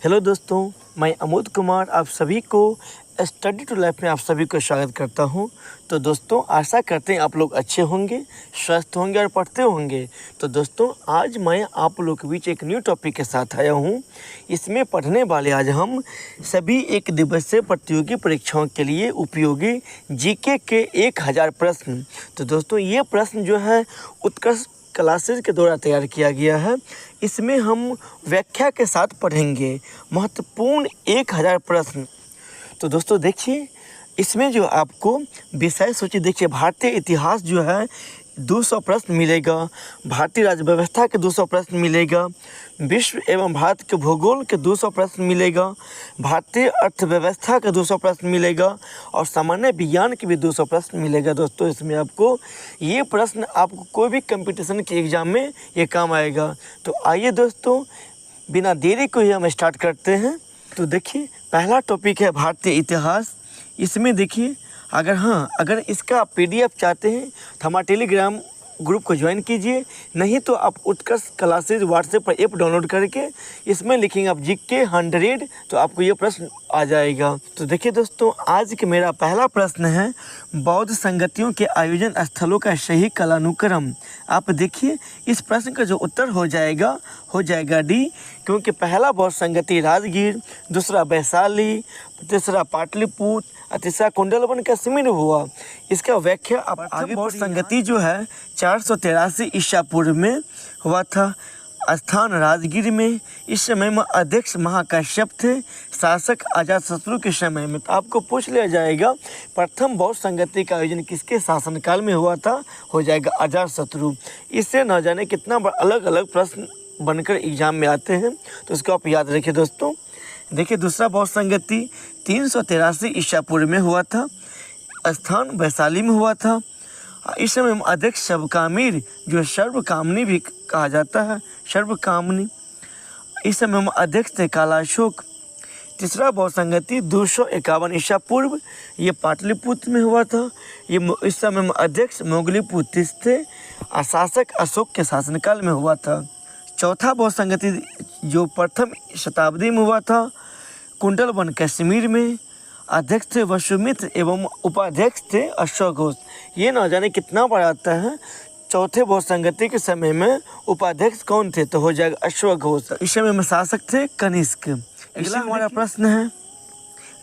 Hello दोस्तों, मैं अमोद कुमार आप सभी को स्टडी टू लाइफ में आप सभी को स्वागत करता हूं। तो दोस्तों, आशा करते हैं आप लोग अच्छे होंगे, स्वस्थ होंगे और पढ़ते होंगे। तो दोस्तों, आज मैं आप लोग के बीच एक न्यू टॉपिक के साथ आया हूं। इसमें पढ़ने वाले आज हम सभी एक दिवसीय प्रतियोगी परीक्षाओं के लिए उपयोगी जीके के 1000 प्रश्न। तो दोस्तों, ये प्रश्न जो है उत्कर्ष क्लासेस के द्वारा तैयार किया गया है। इसमें हम व्याख्या के साथ पढ़ेंगे महत्वपूर्ण 1000 प्रश्न। तो दोस्तों देखिए, इसमें जो आपको विषय सोचिए, देखिए भारतीय इतिहास जो है 200 प्रश्न मिलेगा, भारतीय राज्य व्यवस्था के 200 प्रश्न मिलेगा, विश्व एवं भारत के भूगोल के 200 प्रश्न मिलेगा, भारतीय अर्थव्यवस्था का 200 प्रश्न मिलेगा और सामान्य विज्ञान के भी 200 प्रश्न मिलेगा। दोस्तों, इसमें आपको ये प्रश्न आपको कोई भी कंपटीशन के एग्ज़ाम में ये काम आएगा। तो आइए दोस्तों, बिना देरी को ही हम स्टार्ट करते हैं। तो देखिए, पहला टॉपिक है भारतीय इतिहास। इसमें देखिए, अगर इसका आप PDF चाहते हैं तो हमारे टेलीग्राम ग्रुप को ज्वाइन कीजिए, नहीं तो आप उत्कर्ष क्लासेज व्हाट्सएप पर ऐप डाउनलोड करके इसमें लिखेंगे आप जीके 100, तो आपको ये प्रश्न आ जाएगा। तो देखिए दोस्तों, आज के मेरा पहला प्रश्न है बौद्ध संगतियों के आयोजन स्थलों का सही कालानुक्रम। आप देखिए, इस प्रश्न का जो उत्तर हो जाएगा डी, क्योंकि पहला बौद्ध संगति राजगीर, दूसरा वैशाली, तीसरा पाटलिपुत्र और तीसरा कुंडलवन कश्मीर हुआ। इसका व्याख्या आप आगे बौद्ध संगति जो है 483 ईसा पूर्व में हुआ था। स्थान राजगीर में। इस समय में अध्यक्ष महाकाश्यप थे, शासक अजातशत्रु के समय में। तो आपको पूछ लिया जाएगा प्रथम बौद्ध संगति का आयोजन किसके शासनकाल में हुआ था, हो जाएगा अजातशत्रु। इससे न जाने कितना अलग अलग प्रश्न बनकर एग्जाम में आते हैं, तो इसको आप याद रखिए दोस्तों। देखिए, दूसरा बौद्ध संगति 383 ईसा पूर्व में हुआ था, स्थान वैशाली में हुआ था। इस समय अध्यक्ष सर्वकामिर, जो सर्वकामनी भी कहा जाता है, सर्वकामनी। इस समय अध्यक्ष थे कालाशोक। तीसरा बौद्ध संगति 251 ईसा पूर्व, ये पाटलिपुत्र में हुआ था। ये इस समय अध्यक्ष मोगलीपुत्र थे और शासक अशोक के शासनकाल में हुआ था। चौथा बौद्ध संगति जो प्रथम शताब्दी में हुआ था, कुंडलवन कश्मीर में। अध्यक्ष थे वसुमित्र एवं उपाध्यक्ष थे अश्वघोष। ये न जाने कितना बार आता है। चौथे बौद्ध संगति के समय में उपाध्यक्ष कौन थे, तो हो जाएगा अश्वघोष। इस समय में शासक थे कनिष्क। अगला हमारा प्रश्न है,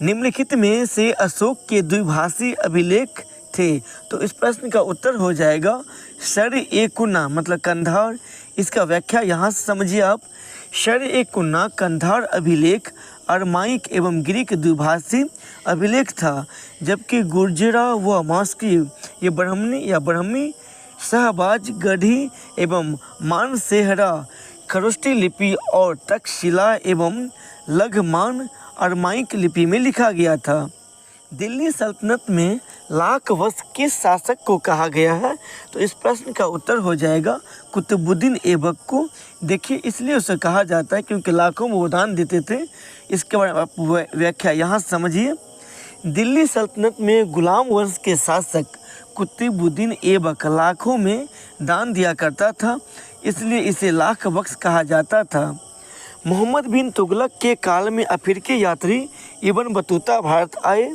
निम्नलिखित में से अशोक के द्विभाषी अभिलेख थे। तो इस प्रश्न का उत्तर हो जाएगा शर-ए-कुन्ना, मतलब कंधार। इसका व्याख्या यहाँ से समझिए आप। शर-ए-कुन्ना कंधार अभिलेख अरमाइक एवं ग्रीक द्विभाषी अभिलेख था, जबकि गुर्जरा व मास्की ये ब्राह्मी शाहबाज गढ़ी एवं मानसेहरा खरोष्टी लिपि और तक्षशिला एवं लघमान अरमाइक लिपि में लिखा गया था। दिल्ली सल्तनत में लाख वर्ष किस शासक को कहा गया है, तो इस प्रश्न का उत्तर हो जाएगा कुतुबुद्दीन ऐबक को। देखिए, इसलिए उसे कहा जाता है क्योंकि लाखों में वो दान देते थे। इसके बारे में आप व्याख्या यहाँ समझिए। दिल्ली सल्तनत में गुलाम वंश के शासक कुतुबुद्दीन ऐबक लाखों में दान दिया करता था, इसलिए इसे लाख बख्श कहा जाता था। मोहम्मद बिन तुगलक के काल में अफ्रीकी यात्री इब्न बतूता भारत आए।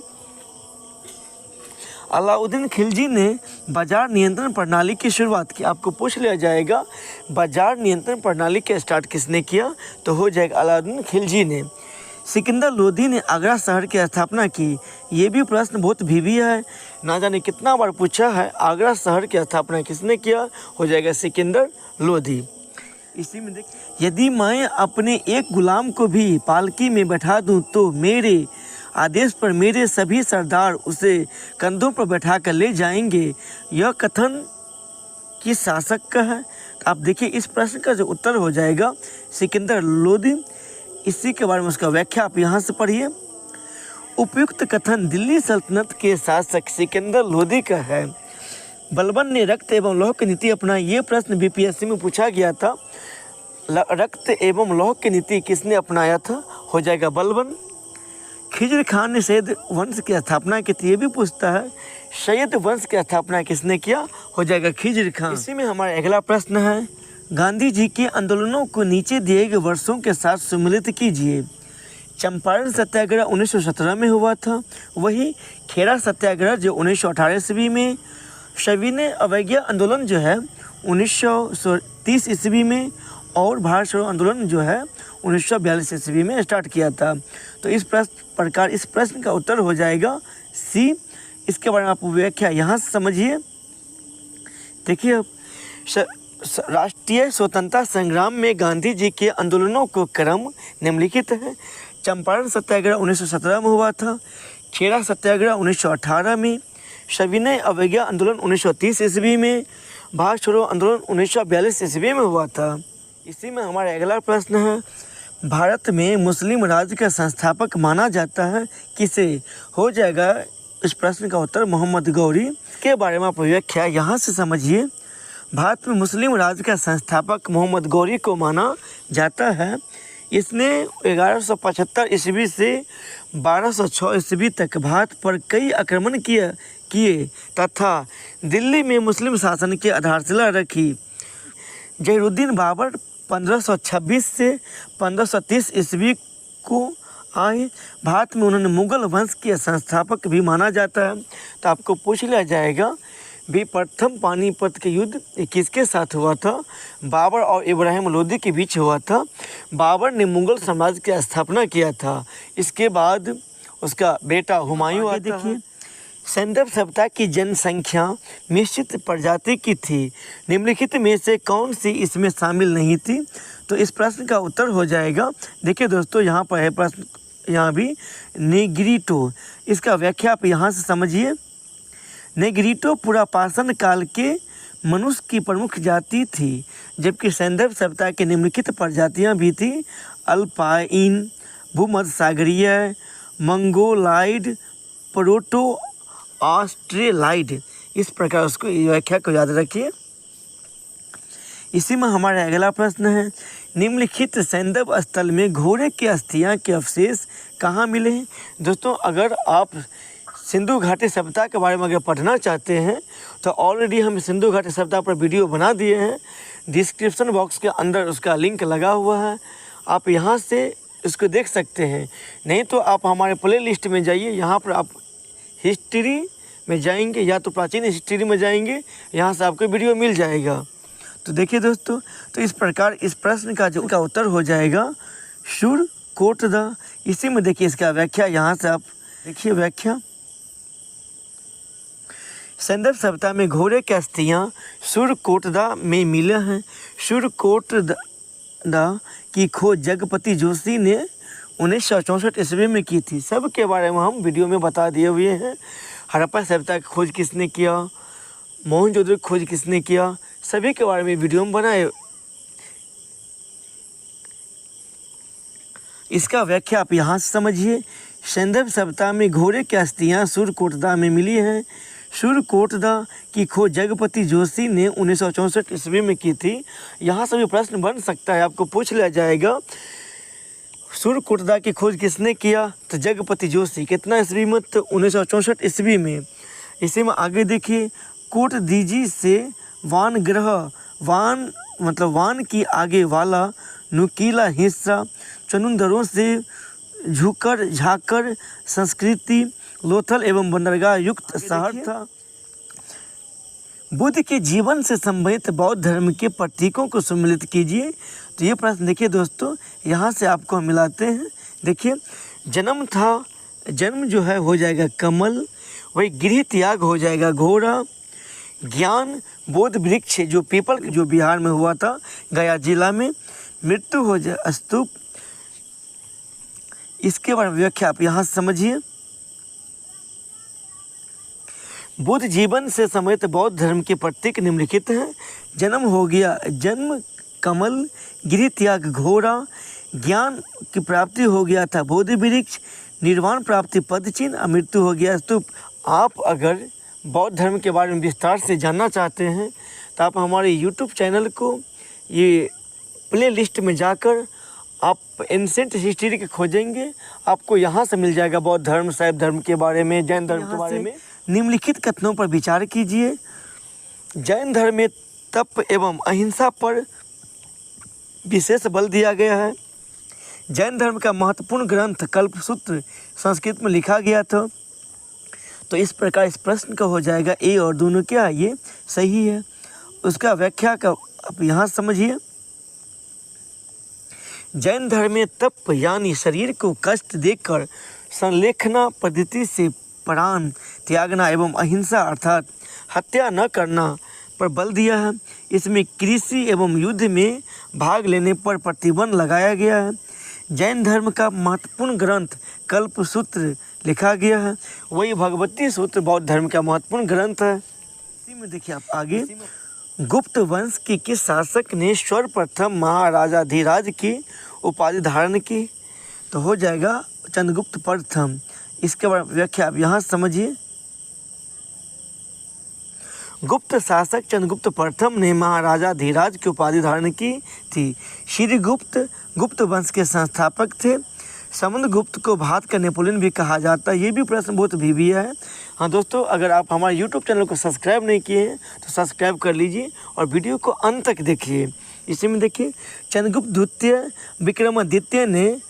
अलाउद्दीन खिलजी ने बाजार नियंत्रण प्रणाली की शुरुआत की। आपको पूछ लिया जाएगा बाजार नियंत्रण प्रणाली का स्टार्ट किसने किया, तो हो जाएगा अलाउद्दीन खिलजी ने। सिकंदर लोदी ने आगरा शहर की स्थापना की। ये भी प्रश्न बहुत भीवी है, ना जाने कितना बार पूछा है। आगरा शहर की स्थापना किसने किया, हो जाएगा सिकंदर लोदी। इसी में देखिए, यदि मैं अपने एक गुलाम को भी पालकी में बैठा दूं तो मेरे आदेश पर मेरे सभी सरदार उसे कंधों पर बैठा कर ले जाएंगे। यह कथन किस शासक का है? आप देखिए, इस प्रश्न का जो उत्तर हो जाएगा सिकंदर लोदी। इसी के बारे में उसका व्याख्या आप यहाँ से पढ़िए। उपयुक्त कथन दिल्ली सल्तनत के शासक सिकंदर लोदी का है। बलबन ने रक्त एवं लौह की नीति अपनाई। ये प्रश्न BPSC में पूछा गया था। रक्त एवं लौह की नीति किसने अपनाया था, हो जाएगा बलबन। खिज्र खान ने सैयद वंश की स्थापना की थी, ये भी पूछता है। सैयद वंश की स्थापना किसने किया, हो जाएगा खिज्र खान। इसी में हमारा अगला प्रश्न है, गांधी जी के आंदोलनों को नीचे दिए गए वर्षों के साथ सम्मिलित कीजिए। चंपारण सत्याग्रह 1917 में हुआ था। वही खेड़ा सत्याग्रह जो 1918 ईस्वी में, सविनय अवज्ञा आंदोलन जो है 1930 ईस्वी में, और भारत छोड़ो आंदोलन जो है 1942 ईस्वी में स्टार्ट किया था। तो इस प्रकार इस प्रश्न का उत्तर हो जाएगा सी। इसके बारे में आप व्याख्या यहाँ से समझिए। देखिए, राष्ट्रीय स्वतंत्रता संग्राम में गांधी जी के आंदोलनों को क्रम निम्नलिखित है। चंपारण सत्याग्रह 1917 में हुआ था, खेड़ा सत्याग्रह 1918 में, सविनय अवज्ञा आंदोलन 1930 ईस्वी में, भारत छोड़ो आंदोलन 1942 ईस्वी में हुआ था। इसी में हमारा अगला प्रश्न है, भारत में मुस्लिम राज्य का संस्थापक माना जाता है किसे? हो जाएगा इस प्रश्न का उत्तर मोहम्मद गौरी। के बारे में आप व्याख्या यहाँ से समझिए। भारत में मुस्लिम राज्य का संस्थापक मोहम्मद गौरी को माना जाता है। इसने 1175 ईस्वी से 1206 ईस्वी तक भारत पर कई आक्रमण किए तथा दिल्ली में मुस्लिम शासन की आधारशिला रखी। जहीरुद्दीन बाबर 1526 से 1530 ईस्वी को आए। भारत में उन्होंने मुगल वंश के संस्थापक भी माना जाता है। तो आपको पूछ लिया जाएगा भी प्रथम पानीपत के युद्ध किसके साथ हुआ था? बाबर और इब्राहिम लोदी के बीच हुआ था। बाबर ने मुगल साम्राज्य की स्थापना किया था। इसके बाद उसका बेटा हुमायूं आता है। सैंदव सभ्यता की जनसंख्या निश्चित प्रजाति की थी। निम्नलिखित में से कौन सी इसमें शामिल नहीं थी? तो इस प्रश्न का उत्तर हो जाएगा, देखिए दोस्तों, यहाँ पर है प्रश्न, यहाँ भी नेग्रीटो। इसका व्याख्या आप यहाँ से समझिए। नेग्रीटो पुरापाषाण काल के मनुष्य की प्रमुख जाति थी, जबकि सैंदव सभ्यता की निम्नलिखित प्रजातियाँ भी थी: अल्पाइन, भूमध्य सागरीय, मंगोलाइड, प्रोटो ऑस्ट्रेलाइड। इस प्रकार उसको व्याख्या को याद रखिए। इसी में हमारा अगला प्रश्न है, निम्नलिखित सैंदव स्थल में घोड़े की अस्थियां के अवशेष कहाँ मिले हैं? दोस्तों, अगर आप सिंधु घाटी सभ्यता के बारे में अगर पढ़ना चाहते हैं तो ऑलरेडी हम सिंधु घाटी सभ्यता पर वीडियो बना दिए हैं। डिस्क्रिप्शन बॉक्स के अंदर उसका लिंक लगा हुआ है, आप यहाँ से इसको देख सकते हैं। नहीं तो आप हमारे प्ले लिस्ट में जाइए, यहाँ पर आप हिस्ट्री में जाएंगे या तो प्राचीन हिस्ट्री में जाएंगे, यहाँ से आपको वीडियो मिल जाएगा। तो देखिए दोस्तों, तो इस प्रकार इस प्रश्न का जो का उत्तर हो जाएगा सुरकोटदा। इसी में देखिए इसका व्याख्या, यहाँ से आप देखिए व्याख्या। सैंदव सभ्यता में घोड़े की अस्थियाँ सुरकोटदा में मिला हैं। सुरकोटदा की खोज जगपति जोशी ने 1964 ईस्वी में की थी। सब के बारे में हम वीडियो में बता दिए हुए हैं। हड़प्पा सभ्यता की खोज किसने किया, मोहनजोदड़ो की खोज किसने किया, सभी के बारे में वीडियो में बनाए। इसका व्याख्या आप यहाँ से समझिए। सैंदव सभ्यता में घोड़े की अस्थियाँ सुरकोटदा में मिली हैं। सुरकोटदा की खोज जगपति जोशी ने 1964 ईस्वी में की थी। यहाँ से भी प्रश्न बन सकता है, आपको पूछ लिया जाएगा सुरकोटदा की खोज किसने किया? तो जगपति जोशी। कितना ईस्वी में? तो 1964 ईस्वी में। इसी में आगे देखिए, कोटदीजी से वान ग्रह, वान मतलब वान की आगे वाला नुकीला हिस्सा, चनुंदरों से झुकर झाकर संस्कृति, लोथल एवं बंदरगाह युक्त शहर था। बुद्ध के जीवन से संबंधित बौद्ध धर्म के प्रतीकों को सम्मिलित कीजिए। तो ये प्रश्न देखिए दोस्तों, यहाँ से आपको हम मिलाते हैं। देखिए, जन्म था, जन्म जो है हो जाएगा कमल, वही गृह त्याग हो जाएगा घोड़ा, ज्ञान बोध वृक्ष जो पीपल जो बिहार में हुआ था गया जिला में, मृत्यु हो जाए स्तूप। इसके बारे में व्याख्या आप यहाँ समझिए। बुद्ध जीवन से संबंधित बौद्ध धर्म के प्रतीक निम्नलिखित हैं। जन्म हो गया जन्म कमल, गृह त्याग घोड़ा, ज्ञान की प्राप्ति हो गया था बोधि वृक्ष, निर्वाण प्राप्ति पद चिन्ह, मृत्यु हो गया स्तूप। आप अगर बौद्ध धर्म के बारे में विस्तार से जानना चाहते हैं तो आप हमारे YouTube चैनल को ये प्ले लिस्ट में जाकर आप एंसेंट हिस्ट्री के खोजेंगे, आपको यहाँ से मिल जाएगा बौद्ध धर्म, शैव धर्म के बारे में, जैन धर्म के बारे में। निम्नलिखित कथनों पर विचार कीजिए। जैन धर्म में तप एवं अहिंसा पर विशेष बल दिया गया है। जैन धर्म का महत्वपूर्ण ग्रंथ कल्पसूत्र संस्कृत में लिखा गया था। तो इस प्रकार इस प्रश्न का हो जाएगा ए और दोनों क्या ये सही है। उसका व्याख्या का आप यहाँ समझिए। जैन धर्म में तप यानी शरीर को कष्ट देकर संलेखना पद्धति से प्राण त्यागना एवं अहिंसा अर्थात हत्या न करना पर बल दिया है। इसमें कृषि एवं युद्ध में भाग लेने पर प्रतिबंध लगाया गया है। जैन धर्म का महत्वपूर्ण ग्रंथ कल्पसूत्र लिखा गया है। वही भगवती सूत्र बौद्ध धर्म का महत्वपूर्ण ग्रंथ है। इसी में देखिए आप आगे, गुप्त वंश के किस शासक ने सर्वप्रथम महाराजाधिराज की उपाधि धारण की? तो हो जाएगा चंद्रगुप्त प्रथम। इसके बाद व्याख्या आप यहाँ समझिए। गुप्त शासक चंद्रगुप्त प्रथम ने महाराजाधिराज की उपाधि धारण की थी। श्रीगुप्त गुप्त वंश के संस्थापक थे। समुद्रगुप्त को भारत का नेपोलियन भी कहा जाता है। ये भी प्रश्न बहुत भी है। हाँ दोस्तों, अगर आप हमारे यूट्यूब चैनल को सब्सक्राइब नहीं किए हैं तो सब्सक्राइब कर लीजिए और वीडियो को अंत तक देखिए। इसी में देखिए, चंद्रगुप्त द्वितीय विक्रमादित्य ने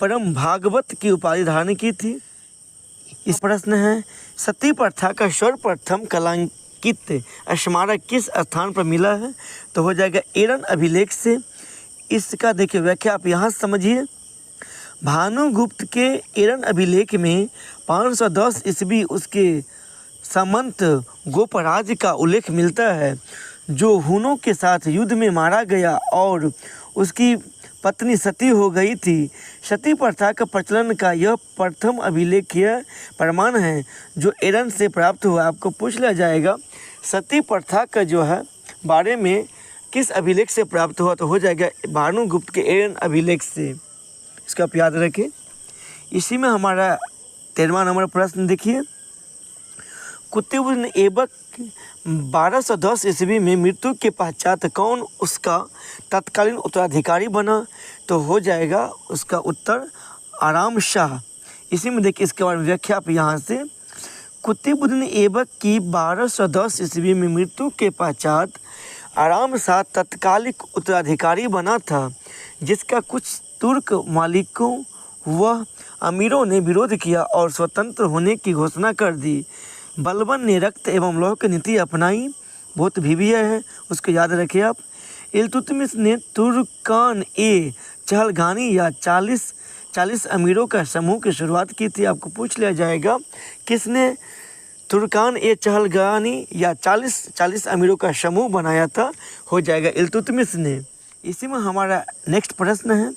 परम भागवत की उपाधि धारण की थी। इस प्रश्न है, सती प्रथा का सर्वप्रथम कलांकित स्मारक किस स्थान पर मिला है? तो हो जाएगा एरन अभिलेख से। इसका देखिए व्याख्या आप यहाँ समझिए। भानुगुप्त के एरन अभिलेख में 510 ईस्वी उसके सामंत गोपराज का उल्लेख मिलता है, जो हुनों के साथ युद्ध में मारा गया और उसकी पत्नी सती हो गई थी। सती प्रथा का प्रचलन का यह प्रथम अभिलेखीय प्रमाण है जो एरन से प्राप्त हुआ। आपको पूछ लिया जाएगा सती प्रथा का जो है बारे में किस अभिलेख से प्राप्त हुआ? तो हो जाएगा भानुगुप्त के एरन अभिलेख से। इसका आप याद रखें। इसी में हमारा 13वां नंबर प्रश्न देखिए, कुतुबुद्दीन ऐबक 1210 ईस्वी में मृत्यु के पश्चात कौन उसका तत्कालीन उत्तराधिकारी बना? तो हो जाएगा उसका उत्तर आराम शाह। इसी में देखिए इसके बारे में व्याख्या आप यहाँ से, कुतुबुद्दीन ऐबक की 1210 ईस्वी में मृत्यु के पश्चात आराम शाह तत्कालिक उत्तराधिकारी बना था, जिसका कुछ तुर्क मालिकों व अमीरों ने विरोध किया और स्वतंत्र होने की घोषणा कर दी। बलबन ने रक्त एवं लौह की नीति अपनाई। बहुत भी है, उसको याद रखिए आप। इल्तुतमिश ने तुर्कान ए चहलगानी या 40 अमीरों का समूह की शुरुआत की थी। आपको पूछ लिया जाएगा किसने तुर्कान ए चहलगानी या 40 अमीरों का समूह बनाया था? हो जाएगा इल्तुतमिश ने। इसी में हमारा नेक्स्ट प्रश्न है,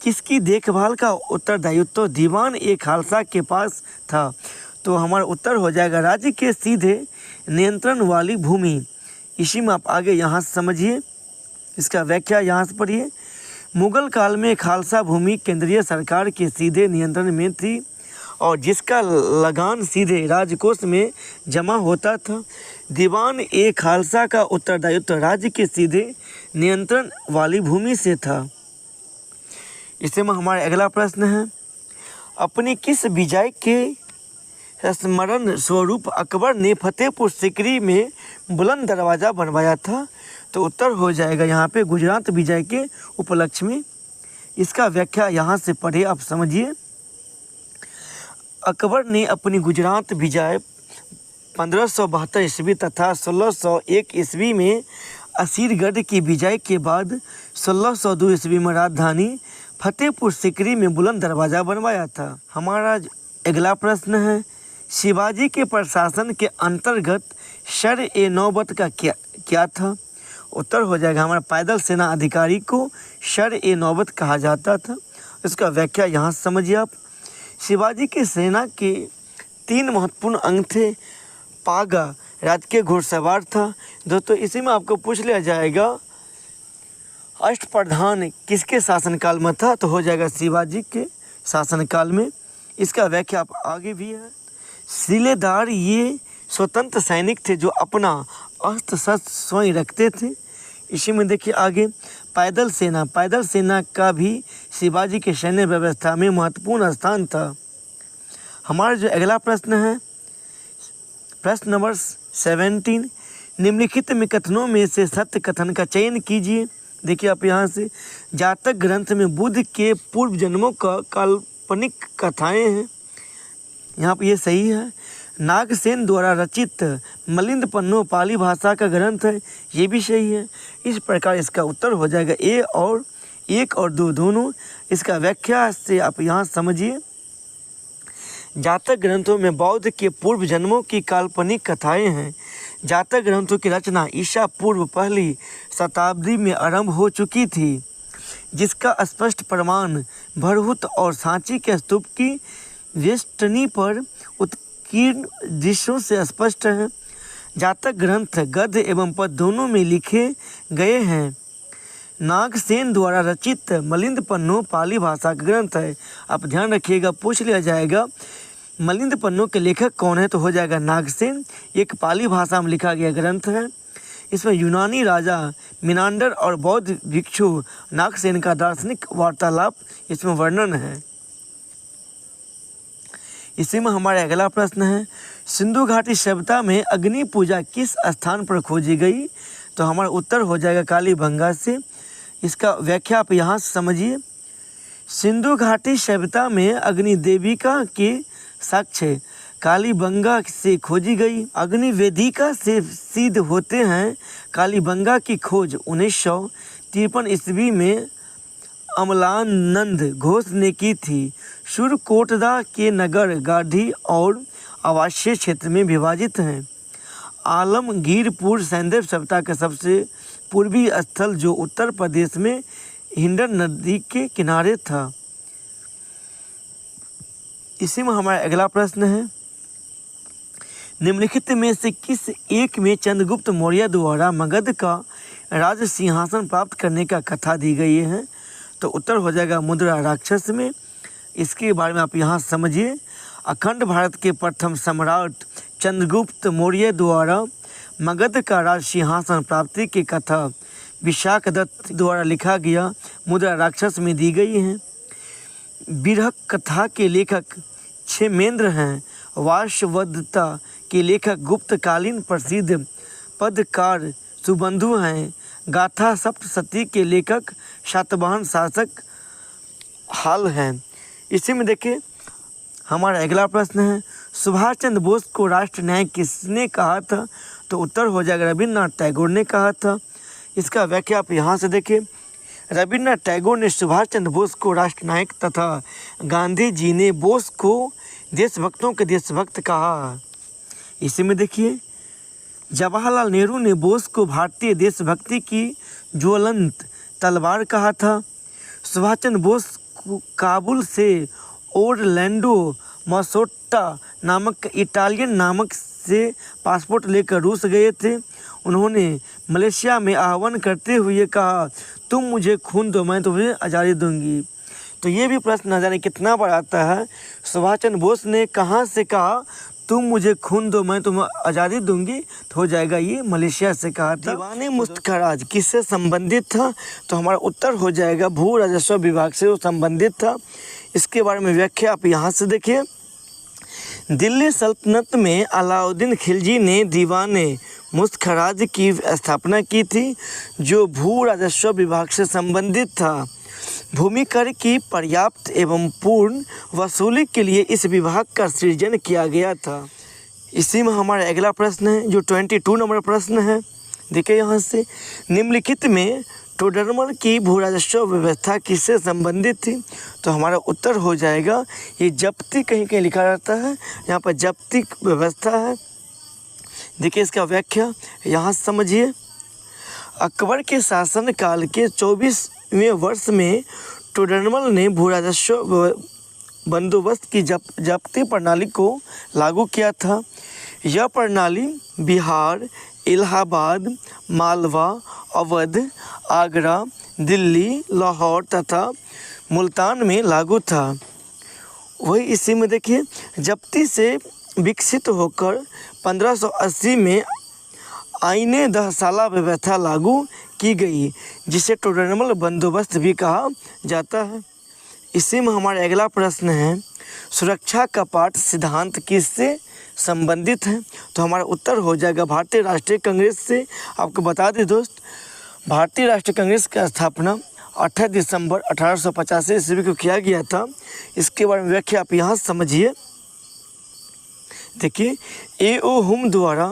किसकी देखभाल का उत्तरदायित्व दीवान ए खालसा के पास था? तो हमारा उत्तर हो जाएगा राज्य के सीधे नियंत्रण वाली भूमि। इसी में आप आगे यहाँ से समझिए। इसका व्याख्या यहाँ से पढ़िए। मुगल काल में खालसा भूमि केंद्रीय सरकार के सीधे नियंत्रण में थी और जिसका लगान सीधे राजकोष में जमा होता था। दीवान ए खालसा का उत्तरदायित्व राज्य के सीधे नियंत्रण वाली भूमि से था। इसी में हमारा अगला प्रश्न है, अपनी किस विजय के स्मरण स्वरूप अकबर ने फतेहपुर सीकरी में बुलंद दरवाज़ा बनवाया था? तो उत्तर हो जाएगा यहाँ पे गुजरात विजय के उपलक्ष्य में। इसका व्याख्या यहाँ से पढ़े आप समझिए। अकबर ने अपनी गुजरात विजय 1572 ईस्वी तथा 1601 ईस्वी में असीरगढ़ की विजय के बाद 1602 ईस्वी में राजधानी फतेहपुर सीकरी में बुलंद दरवाज़ा बनवाया था। हमारा अगला प्रश्न है, शिवाजी के प्रशासन के अंतर्गत शर-ए-नौबत का क्या था? उत्तर हो जाएगा हमारा पैदल सेना अधिकारी को शर-ए-नौबत कहा जाता था। इसका व्याख्या यहाँ समझिए आप। शिवाजी की सेना के 3 महत्वपूर्ण अंग थे। पागा राजकीय घुड़सवार था। दोस्तों इसी में आपको पूछ लिया जाएगा अष्टप्रधान किसके शासनकाल में था? तो हो जाएगा शिवाजी के शासनकाल में। इसका व्याख्या आप आगे भी है। सिलेदार ये स्वतंत्र सैनिक थे जो अपना अस्त्र शस्त्र स्वयं रखते थे। इसी में देखिए आगे पैदल सेना का भी शिवाजी के सैन्य व्यवस्था में महत्वपूर्ण स्थान था। हमारा जो अगला प्रश्न है, प्रश्न नंबर 17, निम्नलिखित में कथनों में से सत्य कथन का चयन कीजिए। देखिए आप यहाँ से, जातक ग्रंथ में बुद्ध के पूर्व जन्मों का काल्पनिक कथाएं हैं, यहाँ पर ये सही है। नागसेन द्वारा रचित मलिंद पन्नो पाली भाषा का ग्रंथ है, ये भी सही है। इस प्रकार इसका उत्तर हो जाएगा ए और 1 और 2 दोनों। इसका व्याख्या से आप यहाँ समझिए, जातक ग्रंथों में बौद्ध के पूर्व जन्मों की काल्पनिक कथाएं हैं। जातक ग्रंथों की रचना ईसा पूर्व पहली शताब्दी में आरंभ हो चुकी थी, जिसका स्पष्ट प्रमाण भरहुत और सांची के स्तूप की वेष्टनी पर उत्कीर्ण दृश्यों से स्पष्ट है। जातक ग्रंथ गद्य एवं पद दोनों में लिखे गए हैं। नागसेन द्वारा रचित मलिंद पन्नो पाली भाषा का ग्रंथ है। आप ध्यान रखिएगा, पूछ लिया जाएगा मलिंद पन्नो के लेखक कौन है, तो हो जाएगा नागसेन। एक पाली भाषा में लिखा गया ग्रंथ है। इसमें यूनानी राजा मिनांडर और बौद्ध भिक्षु नागसेन का दार्शनिक वार्तालाप इसमें वर्णन है। इसी में हमारा अगला प्रश्न है, सिंधु घाटी सभ्यता में अग्नि पूजा किस स्थान पर खोजी गई, तो हमारा उत्तर हो जाएगा कालीबंगा से। इसका व्याख्या आप यहाँ से समझिए, सिंधु घाटी सभ्यता में अग्नि देविका के साक्ष्य कालीबंगा से खोजी गई। अग्नि वेदिका से सिद्ध होते हैं। कालीबंगा की खोज 1953 ईस्वी में अमलानंद घोष ने की थी। सुरकोटदा के नगर गाढ़ी और आवासीय क्षेत्र में विभाजित हैं। आलमगीरपुर सैंधव सभ्यता का सबसे पूर्वी स्थल जो उत्तर प्रदेश में हिंडन नदी के किनारे था। इसी में हमारा अगला प्रश्न है, निम्नलिखित में से किस एक में चंद्रगुप्त मौर्य द्वारा मगध का राज सिंहासन प्राप्त करने का कथा दी गई है, तो उत्तर हो जाएगा मुद्रा राक्षस में। इसके बारे में आप यहाँ समझिए, अखंड भारत के प्रथम सम्राट चंद्रगुप्त मौर्य द्वारा मगध का राज सिंहासन प्राप्ति की कथा विशाख दत्त द्वारा लिखा गया मुद्रा राक्षस में दी गई है। बिरहक कथा के लेखक क्षेमेंद्र हैं। वार्षवदत्ता के लेखक गुप्तकालीन प्रसिद्ध पदकार सुबंधु हैं। गाथा सप्तशती के लेखक शातवाहन शासक हाल हैं। इसी में देखिए हमारा अगला प्रश्न है, सुभाष चंद्र बोस को राष्ट्र नायक किसने कहा था, तो उत्तर हो जाएगा रविन्द्रनाथ टैगोर ने कहा था। इसका व्याख्या आप यहाँ से देखिए, रविन्द्रनाथ टैगोर ने सुभाष चंद्र बोस को राष्ट्र नायक तथा गांधी जी ने बोस को देशभक्तों के देशभक्त कहा। इसी में देखिए, जवाहरलाल नेहरू ने बोस को भारतीय देशभक्ति की ज्वलंत तलवार कहा था। सुभाष चंद्र बोस काबुल से ओरलैंडो मासोट्टा नामक इटालियन नामक से पासपोर्ट लेकर रूस गए थे। उन्होंने मलेशिया में आह्वान करते हुए कहा, तुम मुझे खून दो मैं तुम्हें आज़ादी दूंगी। तो ये भी प्रश्न न जाने कितना बार आता है। सुभाष चंद्र बोस ने कहाँ से कहा तुम मुझे खून दो मैं तुम्हें आज़ादी दूंगी, तो हो जाएगा ये मलेशिया से कहा था। दीवाने मुस्तखराज किससे संबंधित था, तो हमारा उत्तर हो जाएगा भू राजस्व विभाग से वो संबंधित था। इसके बारे में व्याख्या आप यहाँ से देखिए, दिल्ली सल्तनत में अलाउद्दीन खिलजी ने दीवाने मुस्तखराज की स्थापना की थी, जो भू राजस्व विभाग से संबंधित था। भूमि कर की पर्याप्त एवं पूर्ण वसूली के लिए इस विभाग का सृजन किया गया था। इसी में हमारा अगला प्रश्न है जो 22 नंबर प्रश्न है। देखिए यहाँ से, निम्नलिखित में टोडरमल की भू राजस्व व्यवस्था किससे संबंधित थी, तो हमारा उत्तर हो जाएगा ये जब्ती, कहीं कहीं लिखा रहता है, यहाँ पर जब्ती व्यवस्था है। देखिए इसका व्याख्या यहाँ समझिए, अकबर के शासनकाल के 24वें वर्ष में टोडरमल ने भू राजस्व बंदोबस्त की जब्ती प्रणाली को लागू किया था। यह प्रणाली बिहार, इलाहाबाद, मालवा, अवध, आगरा, दिल्ली, लाहौर तथा मुल्तान में लागू था। वही इसी में देखिए, जब्ती से विकसित होकर 1580 में आईने दहसाला व्यवस्था लागू की गई, जिसे टोडरमल बंदोबस्त भी कहा जाता है। इसी में हमारा अगला प्रश्न है, सुरक्षा का पाठ सिद्धांत किससे संबंधित है, तो हमारा उत्तर हो जाएगा भारतीय राष्ट्रीय कांग्रेस से। आपको बता दें दोस्त, भारतीय राष्ट्रीय कांग्रेस की स्थापना 28 दिसंबर 1885 ईस्वी को किया गया था। इसके बारे में व्याख्या आप यहाँ समझिए। देखिए, A.O. हुम द्वारा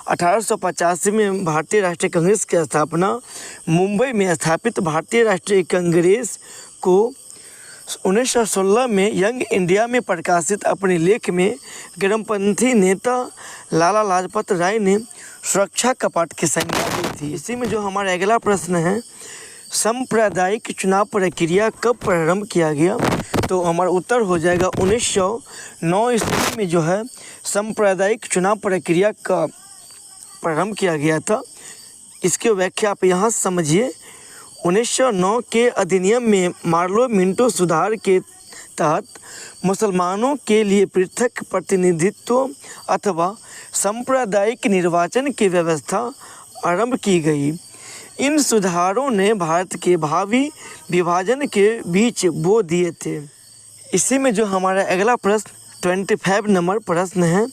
1885 में भारतीय राष्ट्रीय कांग्रेस की स्थापना मुंबई में स्थापित भारतीय राष्ट्रीय कांग्रेस को 1916 में यंग इंडिया में प्रकाशित अपने लेख में गर्मपंथी नेता लाला लाजपत राय ने सुरक्षा कपाट की संज्ञा दी थी। इसी में जो हमारा अगला प्रश्न है, सांप्रदायिक चुनाव प्रक्रिया कब प्रारंभ किया गया? तो हमारा उत्तर हो जाएगा 1909 ईस्वी में जो है सांप्रदायिक चुनाव प्रक्रिया का प्रारंभ किया गया था। इसकी व्याख्या आप यहाँ समझिए। 1909 के अधिनियम में मार्लो मिंटो सुधार के तहत मुसलमानों के लिए पृथक प्रतिनिधित्व अथवा सांप्रदायिक निर्वाचन की व्यवस्था आरंभ की गई। इन सुधारों ने भारत के भावी विभाजन के बीच बो दिए थे। इसी में जो हमारा अगला प्रश्न 25 नंबर प्रश्न है,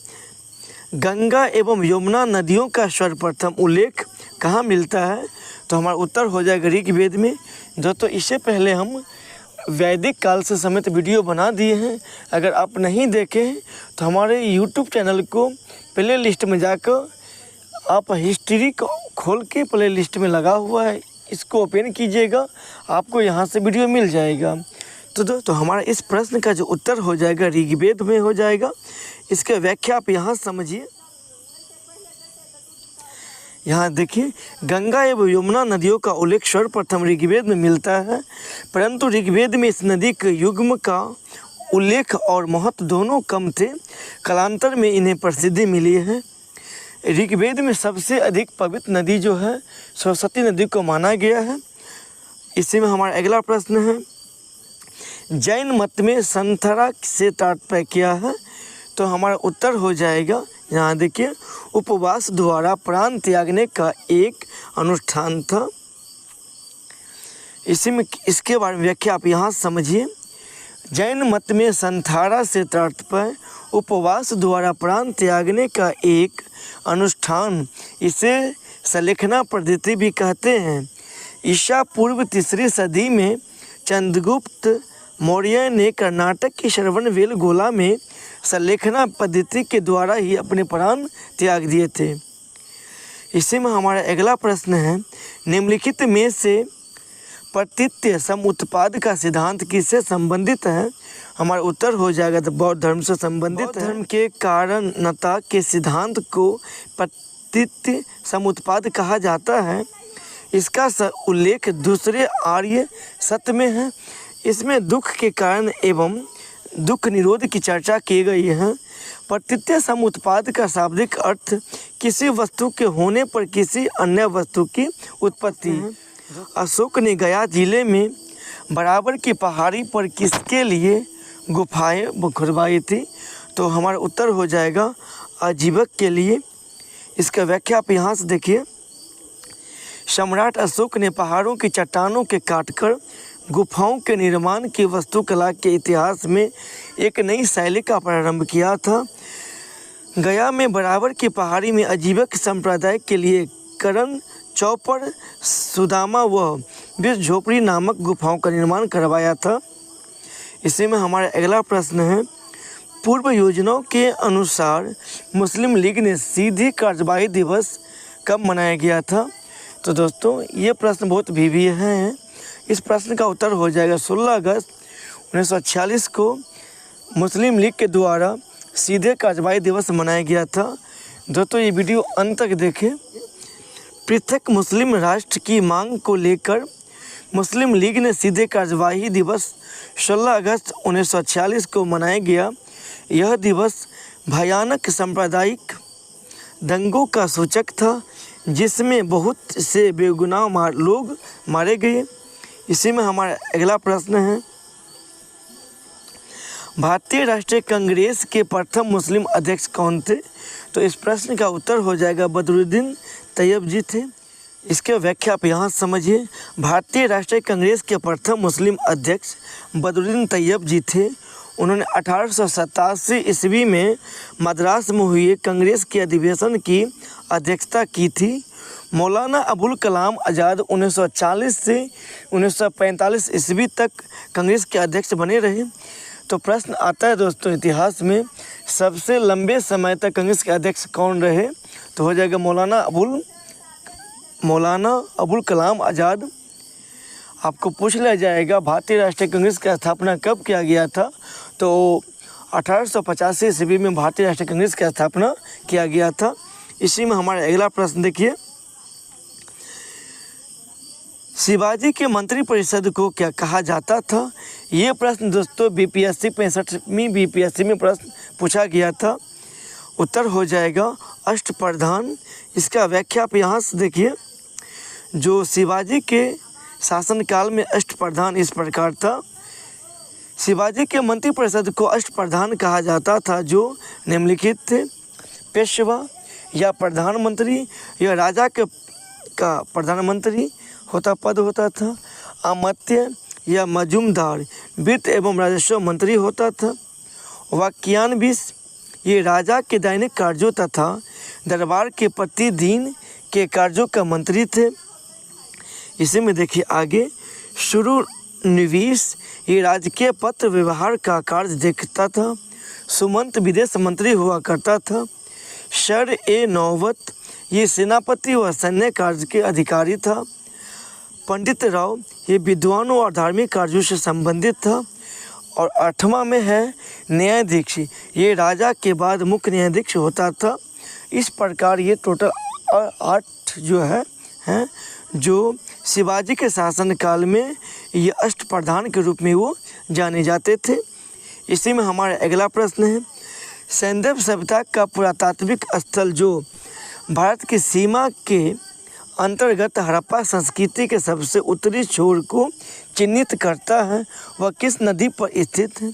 गंगा एवं यमुना नदियों का सर्वप्रथम उल्लेख कहाँ मिलता है? तो हमारा उत्तर हो जाएगा ऋग्वेद में। दोस्तों, इससे पहले हम वैदिक काल से समेत वीडियो बना दिए हैं। अगर आप नहीं देखे हैं तो हमारे यूट्यूब चैनल को प्ले लिस्ट में जाकर आप हिस्ट्री को खोल के प्ले लिस्ट में लगा हुआ है, इसको ओपन कीजिएगा, आपको यहाँ से वीडियो मिल जाएगा। तो दोस्तों, हमारा इस प्रश्न का जो उत्तर हो जाएगा ऋग्वेद में हो जाएगा। इसके व्याख्या आप यहाँ समझिए। यहाँ देखिए, गंगा एवं यमुना नदियों का उल्लेख सर्वप्रथम ऋग्वेद में मिलता है, परंतु ऋग्वेद में इस नदी के युग्म का उल्लेख और महत्व दोनों कम थे। कालांतर में इन्हें प्रसिद्धि मिली है। ऋग्वेद में सबसे अधिक पवित्र नदी जो है सरस्वती नदी को माना गया है। इसी में हमारा अगला प्रश्न है, जैन मत में संथरा से तात्पर्य क्या है? तो हमारा उत्तर हो जाएगा, यहाँ देखिए, उपवास द्वारा प्राण त्यागने का एक अनुष्ठान था। इसी में इसके बारे में व्याख्या आप यहाँ समझिए। जैन मत में संथारा से तात्पर्य उपवास द्वारा प्राण त्यागने का एक अनुष्ठान, इसे सलेखना पद्धति भी कहते हैं। ईसा पूर्व 3री सदी में चंद्रगुप्त मौर्य ने कर्नाटक के श्रवणबेल गोला में सलेखना पद्धति के द्वारा ही अपने प्राण त्याग दिए थे। इसी में हमारा अगला प्रश्न है, निम्नलिखित में से प्रतित्य समुत्पाद का सिद्धांत किससे संबंधित है? हमारा उत्तर हो जाएगा तो बौद्ध धर्म से संबंधित है। धर्म के कारणता के सिद्धांत को प्रतित्य समुत्पाद कहा जाता है। इसका उल्लेख दूसरे आर्य सत्य में है। इसमें दुख के कारण एवं दुख निरोध की चर्चा की गई है। प्रतित्य समुत्पाद का शाब्दिक अर्थ किसी वस्तु के होने पर किसी अन्य वस्तु की उत्पत्ति है। अशोक ने गया जिले में बराबर की पहाड़ी पर किसके लिए गुफाएं खुदवाई थी? तो हमारा उत्तर हो जाएगा आजीवक के लिए। इसका व्याख्या आप यहाँ से देखिए। सम्राट अशोक ने पहाड़ों की चट्टानों के काटकर गुफाओं के निर्माण की वास्तुकला के इतिहास में एक नई शैली का प्रारंभ किया था। गया में बराबर की पहाड़ी में आजीवक संप्रदाय के लिए करण चौपड़, सुदामा व विष झोपड़ी नामक गुफाओं का निर्माण करवाया था। इसी में हमारा अगला प्रश्न है, पूर्व योजनाओं के अनुसार मुस्लिम लीग ने सीधी कार्यवाही दिवस कब मनाया गया था? तो दोस्तों, ये प्रश्न बहुत भी है। इस प्रश्न का उत्तर हो जाएगा 16 अगस्त 1946 को मुस्लिम लीग के द्वारा सीधे कार्यवाही दिवस मनाया गया था। दोस्तों, ये वीडियो अंत तक देखें। पृथक मुस्लिम राष्ट्र की मांग को लेकर मुस्लिम लीग ने सीधे कार्यवाही दिवस 16 अगस्त 1946 को मनाया गया। यह दिवस भयानक सांप्रदायिक दंगों का सूचक था, जिसमें बहुत से बेगुनाह लोग मारे गए। इसी में हमारा अगला प्रश्न है, भारतीय राष्ट्रीय कांग्रेस के प्रथम मुस्लिम अध्यक्ष कौन थे? तो इस प्रश्न का उत्तर हो जाएगा बदरुद्दीन तैयब जी थे। इसके व्याख्या आप यहाँ समझिए। भारतीय राष्ट्रीय कांग्रेस के प्रथम मुस्लिम अध्यक्ष बदरुद्दीन तैयब जी थे। उन्होंने 1887 ईस्वी में मद्रास में हुए कांग्रेस के अधिवेशन की अध्यक्षता की थी। मौलाना अबुल कलाम आज़ाद 1940 से 1945 ईस्वी तक कांग्रेस के अध्यक्ष बने रहे। तो प्रश्न आता है दोस्तों, इतिहास में सबसे लंबे समय तक कांग्रेस के अध्यक्ष कौन रहे? तो हो जाएगा मौलाना अबुल कलाम आज़ाद। आपको पूछ लिया जाएगा भारतीय राष्ट्रीय कांग्रेस की स्थापना कब किया गया था? तो 1885 ईस्वी में भारतीय राष्ट्रीय कांग्रेस की स्थापना किया गया था। इसी में हमारा अगला प्रश्न देखिए, शिवाजी के मंत्रिपरिषद को क्या कहा जाता था? ये प्रश्न दोस्तों बीपीएससी 65वीं बीपीएससी में प्रश्न पूछा गया था। उत्तर हो जाएगा अष्टप्रधान। इसका व्याख्या आप यहाँ से देखिए, जो शिवाजी के शासनकाल में अष्टप्रधान इस प्रकार था। शिवाजी के मंत्रिपरिषद को अष्टप्रधान कहा जाता था, जो निम्नलिखित थे: पेशवा या प्रधानमंत्री या राजा का प्रधानमंत्री पद होता था। अमात्य या मजूमदार वित्त एवं राजस्व मंत्री होता था। वाक्यान्विश ये राजा के दैनिक कार्यों तथा दरबार के प्रतिदिन के कार्यों का मंत्री थे। इसी में देखिए आगे, शुरू निवेश ये राजकीय पत्र व्यवहार का कार्य देखता था। सुमंत विदेश मंत्री हुआ करता था। शर ए नौबत ये सेनापति व सैन्य कार्य के अधिकारी था। पंडित राव ये विद्वानों और धार्मिक कार्यों से संबंधित था। और 8वां में है न्यायाधीश, ये राजा के बाद मुख्य न्यायाधीश होता था। इस प्रकार ये टोटल 8 जो हैं जो शिवाजी के शासनकाल में ये अष्टप्रधान के रूप में वो जाने जाते थे। इसी में हमारा अगला प्रश्न है, सैंधव सभ्यता का पुरातात्विक स्थल जो भारत की सीमा के अंतर्गत हड़प्पा संस्कृति के सबसे उत्तरी छोर को चिन्हित करता है, वह किस नदी पर स्थित है?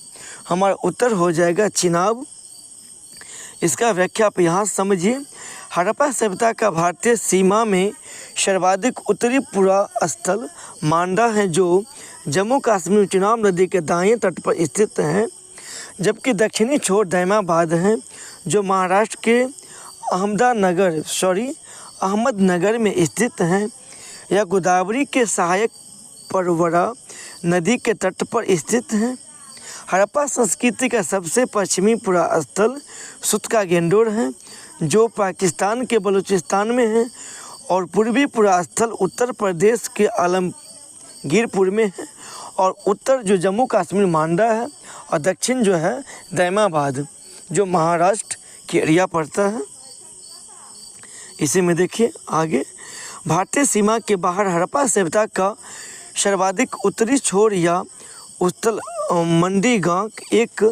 हमारा उत्तर हो जाएगा चिनाब। इसका व्याख्या आप यहाँ समझिए, हड़प्पा सभ्यता का भारतीय सीमा में सर्वाधिक उत्तरी पुरा स्थल मांडा है, जो जम्मू कश्मीर में चिनाब नदी के दाएं तट पर स्थित है, जबकि दक्षिणी छोर दैमाबाद है, जो महाराष्ट्र के अहमदनगर में स्थित है। यह गोदावरी के सहायक परवरा नदी के तट पर स्थित है। हड़प्पा संस्कृति का सबसे पश्चिमी पुरा स्थल सुतका गेंडोर है, जो पाकिस्तान के बलूचिस्तान में है, और पूर्वी पुरा स्थल उत्तर प्रदेश के आलमगीरपुर में है, और उत्तर जो जम्मू कश्मीर मांडा है, और दक्षिण जो है दैमाबाद जो महाराष्ट्र के एरिया पड़ता है। इसी में देखिए आगे, भारतीय सीमा के बाहर हड़प्पा सभ्यता का सर्वाधिक उत्तरी छोर या उत्तल मंडीगांव एक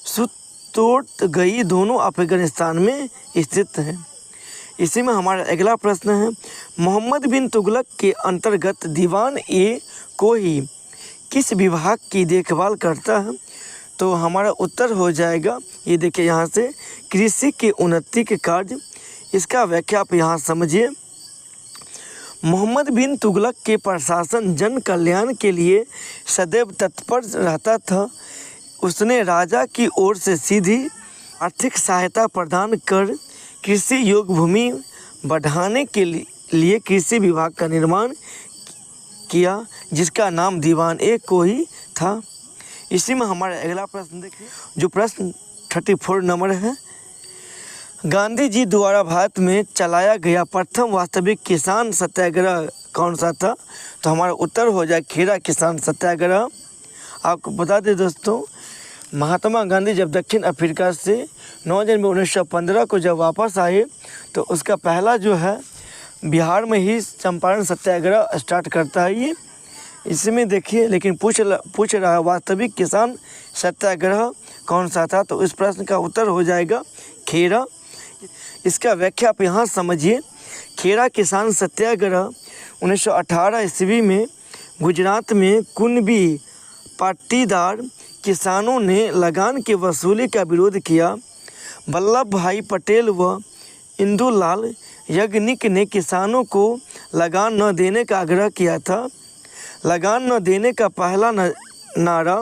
सुतोट गई दोनों अफगानिस्तान में स्थित है। इसी में हमारा अगला प्रश्न है, मोहम्मद बिन तुगलक के अंतर्गत दीवान ए कोही किस विभाग की देखभाल करता है? तो हमारा उत्तर हो जाएगा, ये देखिए यहाँ से, कृषि के उन्नति के कार्य। इसका व्याख्या आप यहाँ समझिए, मोहम्मद बिन तुगलक के प्रशासन जन कल्याण के लिए सदैव तत्पर रहता था। उसने राजा की ओर से सीधी आर्थिक सहायता प्रदान कर कृषि योग्य भूमि बढ़ाने के लिए कृषि विभाग का निर्माण किया, जिसका नाम दीवान ए कोही था। इसी में हमारा अगला प्रश्न देखिए, जो प्रश्न 34 नंबर है, गांधी जी द्वारा भारत में चलाया गया प्रथम वास्तविक किसान सत्याग्रह कौन सा था? तो हमारा उत्तर हो जाए खेड़ा किसान सत्याग्रह। आपको बता दें दोस्तों, महात्मा गांधी जब दक्षिण अफ्रीका से 9 जनवरी 1915 को जब वापस आए, तो उसका पहला जो है बिहार में ही चंपारण सत्याग्रह स्टार्ट करता है ये। इसमें देखिए, लेकिन पूछ रहा है वास्तविक किसान सत्याग्रह कौन सा था? तो इस प्रश्न का उत्तर हो जाएगा खेड़ा। इसका व्याख्या आप यहाँ समझिए, खेड़ा किसान सत्याग्रह 1918 ईस्वी में गुजरात में कुनबी पाटीदार किसानों ने लगान की वसूली का विरोध किया। वल्लभ भाई पटेल व इंदुलाल याग्निक ने किसानों को लगान न देने का आग्रह किया था। लगान न देने का पहला नारा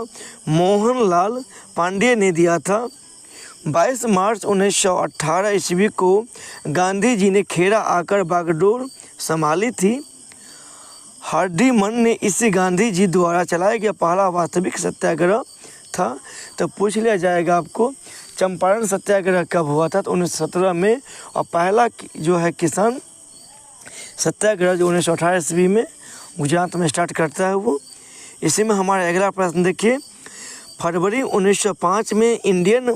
मोहनलाल पांडे ने दिया था। 22 मार्च 1918 ईस्वी को गांधी जी ने खेड़ा आकर बागडोर संभाली थी। हार्डीमन ने इसी गांधी जी द्वारा चलाया गया पहला वास्तविक सत्याग्रह था। तो पूछ लिया जाएगा आपको चंपारण सत्याग्रह कब हुआ था, तो 1917 में। और पहला जो है किसान सत्याग्रह जो 1918 ईस्वी में गुजरात में स्टार्ट करता है वो। इसी में हमारा अगला प्रश्न देखिए, फरवरी 1905 में इंडियन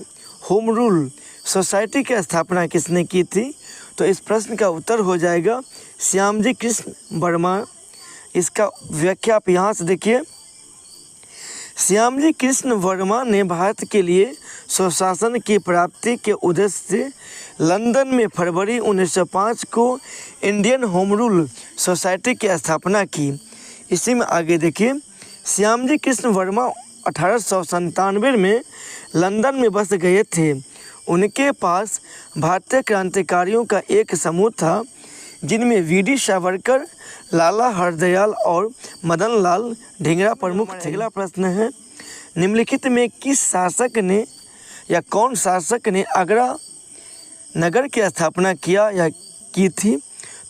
होम रूल सोसाइटी की स्थापना किसने की थी? तो इस प्रश्न का उत्तर हो जाएगा श्यामजी कृष्ण वर्मा। इसका व्याख्या आप यहाँ से देखिए, श्यामजी कृष्ण वर्मा ने भारत के लिए स्वशासन की प्राप्ति के उद्देश्य से लंदन में फरवरी 1905 को इंडियन होम रूल सोसाइटी की स्थापना की। इसी में आगे देखिए, श्यामजी कृष्ण वर्मा 1897 में लंदन में बस गए थे। उनके पास भारतीय क्रांतिकारियों का एक समूह था जिनमें वीडी सावरकर, लाला हरदयाल और मदन लाल ढींगरा प्रमुख थे। अगला प्रश्न है, निम्नलिखित में किस शासक ने या कौन शासक ने आगरा नगर की स्थापना किया या की थी?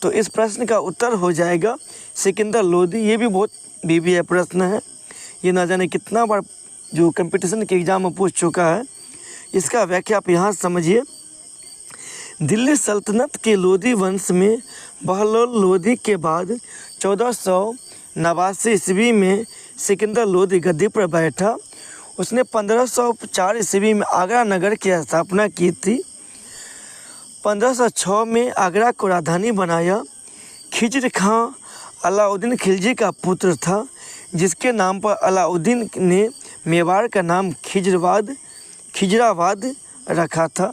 तो इस प्रश्न का उत्तर हो जाएगा सिकंदर लोदी। ये भी बहुत बीबीए प्रश्न है, ये ना जाने कितना बार जो कंपटीशन के एग्जाम में पूछ चुका है। इसका व्याख्या आप यहाँ समझिए, दिल्ली सल्तनत के लोदी वंश में बहलोल लोदी के बाद 1489 ईस्वी में सिकंदर लोदी गद्दी पर बैठा। उसने 1504 ईस्वी में आगरा नगर की स्थापना की थी। 1506 में आगरा को राजधानी बनाया। खिजर खां अलाउद्दीन खिलजी का पुत्र था, जिसके नाम पर अलाउद्दीन ने मेवाड़ का नाम खिजराबाद रखा था।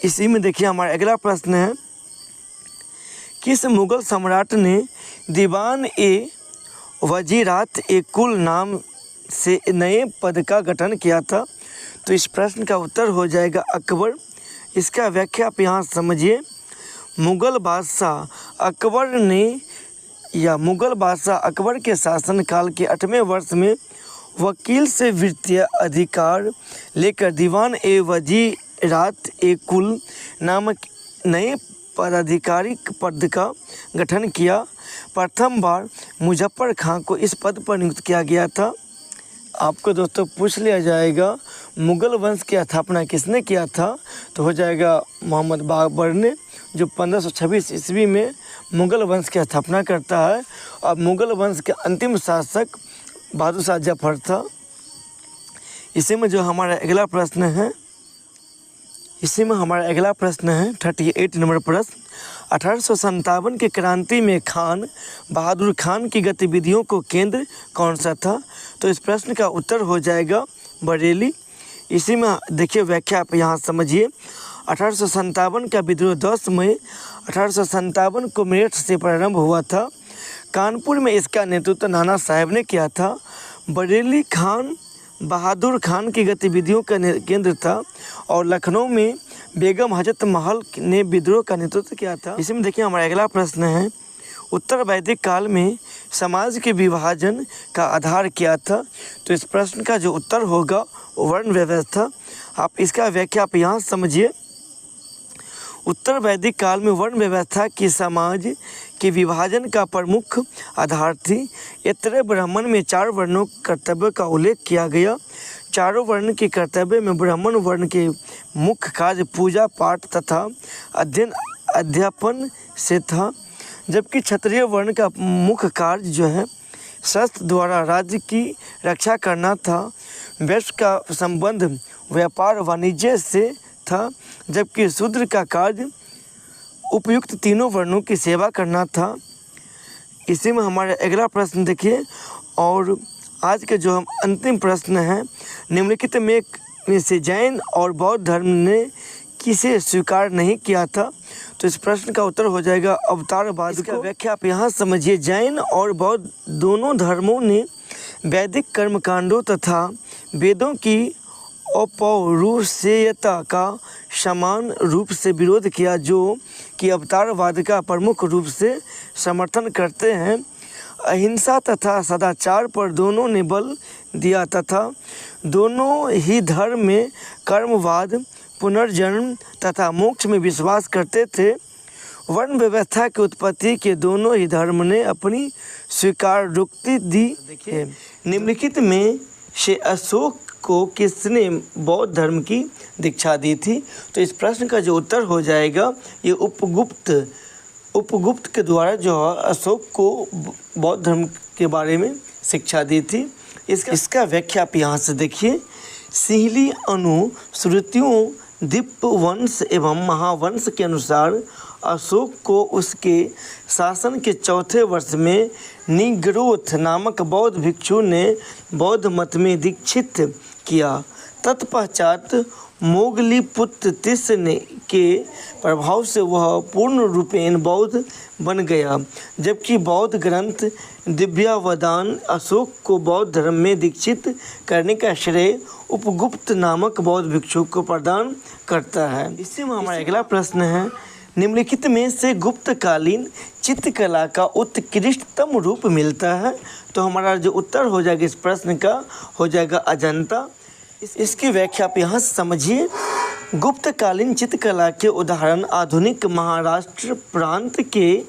इसी में देखिए हमारा अगला प्रश्न है, किस मुगल सम्राट ने दीवान ए वजीरात ए कुल नाम से नए पद का गठन किया था? तो इस प्रश्न का उत्तर हो जाएगा अकबर। इसका व्याख्या आप यहाँ समझिए, मुगल बादशाह अकबर के शासनकाल के 8वें वर्ष में वकील से वित्तीय अधिकार लेकर दीवान ए वजीरात ए कुल नामक नए पदाधिकारिक पद का गठन किया। प्रथम बार मुजफ्फर खां को इस पद पर नियुक्त किया गया था। आपको दोस्तों पूछ लिया जाएगा मुगल वंश की स्थापना किसने किया था? तो हो जाएगा मोहम्मद बाबर ने, जो 1526 ईस्वी में मुगल वंश की स्थापना करता है। और मुगल वंश के अंतिम शासक बहादुर शाह जफर था। इसी में जो हमारा अगला प्रश्न है, 38 नंबर प्रश्न, 1857 के क्रांति में खान बहादुर खान की गतिविधियों को केंद्र कौन सा था? तो इस प्रश्न का उत्तर हो जाएगा बरेली। इसी में देखिए व्याख्या आप यहाँ समझिए, 1857 का विद्रोह 10 मई 1857 को मेरठ से प्रारंभ हुआ था। कानपुर में इसका नेतृत्व नाना साहब ने किया था। बरेली खान बहादुर खान की गतिविधियों का केंद्र था और लखनऊ में बेगम हजरत महल ने विद्रोह का नेतृत्व किया था। इसी में देखिए हमारा अगला प्रश्न है, उत्तर वैदिक काल में समाज के विभाजन का आधार क्या था? तो इस प्रश्न का जो उत्तर होगा वर्ण व्यवस्था। आप इसका व्याख्या आप यहाँ समझिए, उत्तर वैदिक काल में वर्ण व्यवस्था की समाज के विभाजन का प्रमुख आधार थी। इतरे ब्राह्मण में 4 वर्णों कर्तव्य का उल्लेख किया गया। चारों वर्ण के कर्तव्य में ब्राह्मण वर्ण के मुख्य कार्य पूजा पाठ तथा अध्यापन से था, जबकि क्षत्रिय वर्ण का मुख्य कार्य जो है शस्त्र द्वारा राज्य की रक्षा करना था। वैश्य का संबंध व्यापार वाणिज्य से था, जबकि शूद्र का कार्य उपयुक्त तीनों वर्णों की सेवा करना था। इसी में हमारा अगला प्रश्न देखिए, और आज के जो हम अंतिम प्रश्न हैं, निम्नलिखित में से जैन और बौद्ध धर्म ने किसे स्वीकार नहीं किया था? तो इस प्रश्न का उत्तर हो जाएगा अवतारवाद। इसका व्याख्या आप यहाँ समझिए, जैन और बौद्ध दोनों धर्मों ने वैदिक कर्मकांडों तथा वेदों की अपौरुषेयता का समान रूप से विरोध किया, जो कि अवतारवाद का प्रमुख रूप से समर्थन करते हैं। अहिंसा तथा सदाचार पर दोनों ने बल दिया तथा दोनों ही धर्म में कर्मवाद, पुनर्जन्म तथा मोक्ष में विश्वास करते थे। वर्ण व्यवस्था की उत्पत्ति के दोनों ही धर्म ने अपनी स्वीकारोक्ति दी। देखिए निम्नलिखित में से अशोक को किसने बौद्ध धर्म की दीक्षा दी थी? तो इस प्रश्न का जो उत्तर हो जाएगा ये उपगुप्त के द्वारा जो अशोक को बौद्ध धर्म के बारे में शिक्षा दी थी। इसका व्याख्या आप यहाँ से देखिए। सिंहली अनुश्रुतियों दीपवंश एवं महावंश के अनुसार अशोक को उसके शासन के चौथे वर्ष में निग्रोथ नामक बौद्ध भिक्षु ने बौद्ध मत में दीक्षित किया। तत्पश्चात मोगलीपुत्र तिस ने के प्रभाव से वह पूर्ण रूपेण बौद्ध बन गया, जबकि बौद्ध ग्रंथ दिव्यावदान अशोक को बौद्ध धर्म में दीक्षित करने का श्रेय उपगुप्त नामक बौद्ध भिक्षु को प्रदान करता है। इसी में हमारा अगला प्रश्न है, निम्नलिखित में से गुप्तकालीन चित्रकला का उत्कृष्टतम रूप मिलता है? तो हमारा जो उत्तर हो जाएगा इस प्रश्न का हो जाएगा अजंता। इसकी व्याख्या आप यहाँ से समझिए। गुप्तकालीन चित्रकला के उदाहरण आधुनिक महाराष्ट्र प्रांत के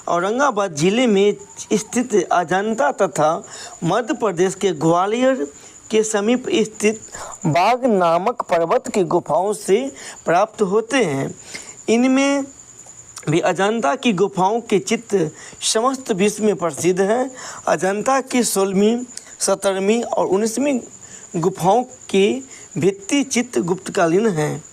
औरंगाबाद जिले में स्थित अजंता तथा मध्य प्रदेश के ग्वालियर के समीप स्थित बाघ नामक पर्वत की गुफाओं से प्राप्त होते हैं। इनमें भी अजंता की गुफाओं के चित्र समस्त विश्व में प्रसिद्ध हैं। अजंता की 16वीं, 17वीं और 19वीं गुफाओं के भित्ति चित्र गुप्तकालीन हैं।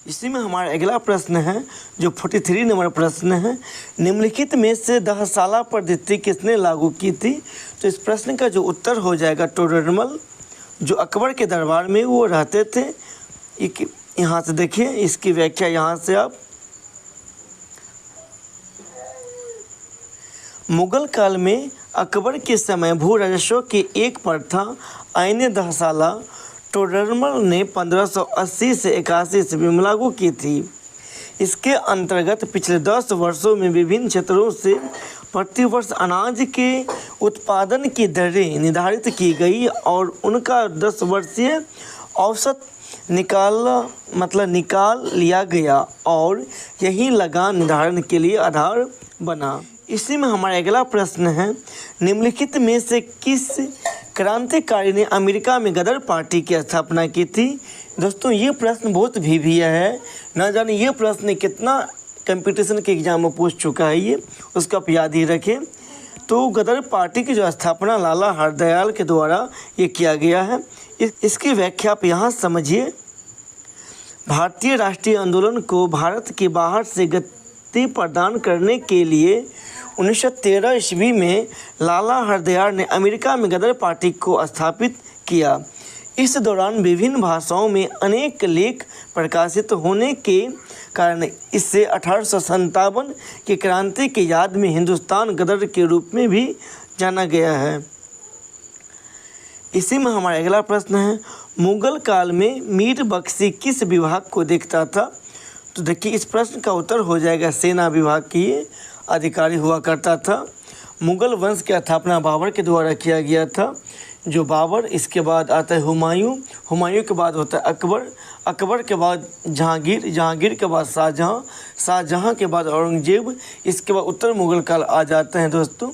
इसी में हमारा अगला प्रश्न है जो 43 नंबर प्रश्न है, निम्नलिखित में से दहशाला पद्धति किसने लागू की थी? तो इस प्रश्न का जो उत्तर हो जाएगा टोडरमल, जो अकबर के दरबार में वो रहते थे। यहाँ से देखिए इसकी व्याख्या यहाँ से आप। मुगल काल में अकबर के समय भू राजस्व की एक प्रथा आईने दहशाला टोडरमल ने 1580 से 81 ईस्वी में लागू की थी। इसके अंतर्गत पिछले 10 वर्षों में विभिन्न क्षेत्रों से प्रतिवर्ष अनाज के उत्पादन की दरें निर्धारित की गई और उनका 10 वर्षीय औसत निकाल लिया गया और यही लगान निर्धारण के लिए आधार बना। इसी में हमारा अगला प्रश्न है, निम्नलिखित में से किस क्रांतिकारी ने अमेरिका में गदर पार्टी की स्थापना की थी? दोस्तों ये प्रश्न बहुत भीभिया है, ना जाने ये प्रश्न कितना कंपटीशन के एग्जाम में पूछ चुका है, ये उसका आप याद ही रखें। तो गदर पार्टी की जो स्थापना लाला हरदयाल के द्वारा ये किया गया है। इसकी व्याख्या आप यहाँ समझिए। भारतीय राष्ट्रीय आंदोलन को भारत के बाहर से गति प्रदान करने के लिए 1913 ईस्वी में लाला हरदयाल ने अमेरिका में गदर पार्टी को स्थापित किया। इस दौरान विभिन्न भाषाओं में अनेक लेख प्रकाशित होने के कारण इसे 1857 की क्रांति की याद में हिंदुस्तान गदर के रूप में भी जाना गया है। इसी में हमारा अगला प्रश्न है, मुगल काल में मीर बख्शी किस विभाग को देखता था? तो देखिए इस प्रश्न का उत्तर हो जाएगा सेना विभाग की अधिकारी हुआ करता था। मुगल वंश की स्थापना बाबर के द्वारा किया गया था। जो बाबर, इसके बाद आता है हुमायूं, हुमायूं के बाद होता है अकबर, अकबर के बाद जहांगीर, जहांगीर के बाद शाहजहां, शाहजहां के बाद औरंगजेब, इसके बाद उत्तर मुगल काल आ जाते हैं। दोस्तों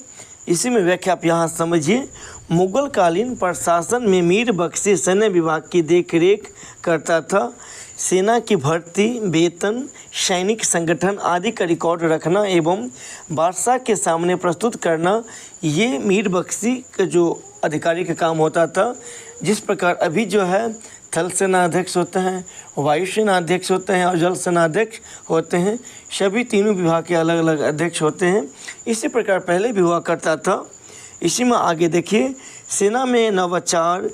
इसी में व्याख्या आप यहाँ समझिए। मुगल कालीन प्रशासन में मीर बख्शी सैन्य विभाग की देखरेख करता था। सेना की भर्ती, वेतन, सैनिक संगठन आदि का रिकॉर्ड रखना एवं बादशाह के सामने प्रस्तुत करना, ये मीर बख्शी का जो अधिकारी का काम होता था। जिस प्रकार अभी जो है थल सेनाध्यक्ष होते हैं, वायु सेनाध्यक्ष होते हैं और जल सेनाध्यक्ष होते हैं, सभी तीनों विभाग के अलग अलग अध्यक्ष होते हैं। इसी प्रकार पहले भी हुआ करता था। इसी में आगे देखिए, सेना में नवाचार,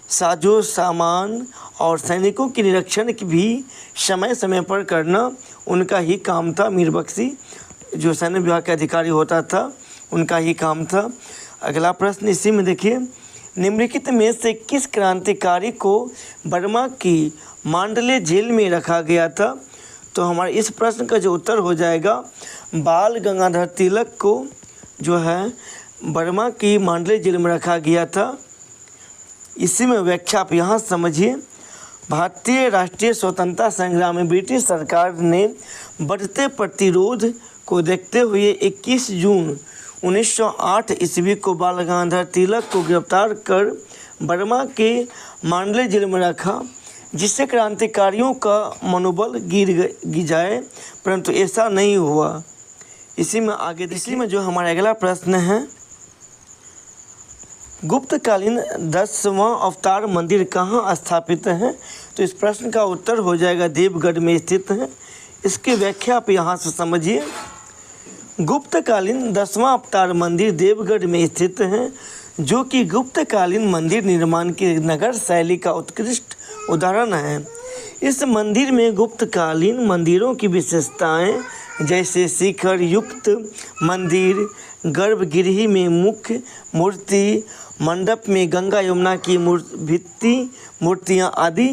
साजो सामान और सैनिकों के निरीक्षण की भी समय समय पर करना उनका ही काम था। मीर बख्शी जो सैन्य विभाग के अधिकारी होता था उनका ही काम था। अगला प्रश्न इसी में देखिए, निम्नलिखित में से किस क्रांतिकारी को बर्मा की मांडले जेल में रखा गया था? तो हमारे इस प्रश्न का जो उत्तर हो जाएगा बाल गंगाधर तिलक को जो है बर्मा की मांडले जेल में रखा गया था। इसी में व्याख्या आप यहाँ समझिए। भारतीय राष्ट्रीय स्वतंत्रता संग्राम में ब्रिटिश सरकार ने बढ़ते प्रतिरोध को देखते हुए 21 जून 1908 ईस्वी को बाल गंगाधर तिलक को गिरफ्तार कर बर्मा के मांडले जेल में रखा, जिससे क्रांतिकारियों का मनोबल गिर जाए, परंतु ऐसा नहीं हुआ। इसी में जो हमारा अगला प्रश्न है, गुप्तकालीन 10वां अवतार मंदिर कहाँ स्थापित है? तो इस प्रश्न का उत्तर हो जाएगा देवगढ़ में स्थित है। इसकी व्याख्या आप यहाँ से समझिए। गुप्तकालीन 10वां अवतार मंदिर देवगढ़ में स्थित है, जो कि गुप्तकालीन मंदिर निर्माण की नगर शैली का उत्कृष्ट उदाहरण है। इस मंदिर में गुप्तकालीन मंदिरों की विशेषताएं जैसे शिखर युक्त मंदिर, गर्भगृह में मुख्य मूर्ति, मंडप में गंगा यमुना की भित्ति मूर्तियां आदि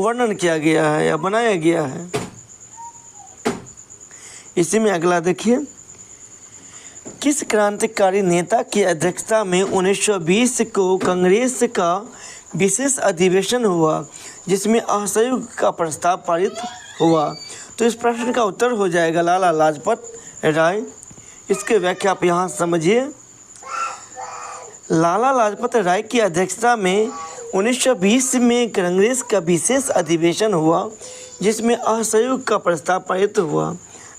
वर्णन किया गया है या बनाया गया है। इसी में अगला देखिए, किस क्रांतिकारी नेता की अध्यक्षता में 1920 को कांग्रेस का विशेष अधिवेशन हुआ, जिसमें असहयोग का प्रस्ताव पारित हुआ? तो इस प्रश्न का उत्तर हो जाएगा लाला लाजपत राय। इसके व्याख्या आप यहाँ समझिए। लाला लाजपत राय की अध्यक्षता में 1920 में कांग्रेस का विशेष अधिवेशन हुआ, जिसमें असहयोग का प्रस्ताव पारित हुआ,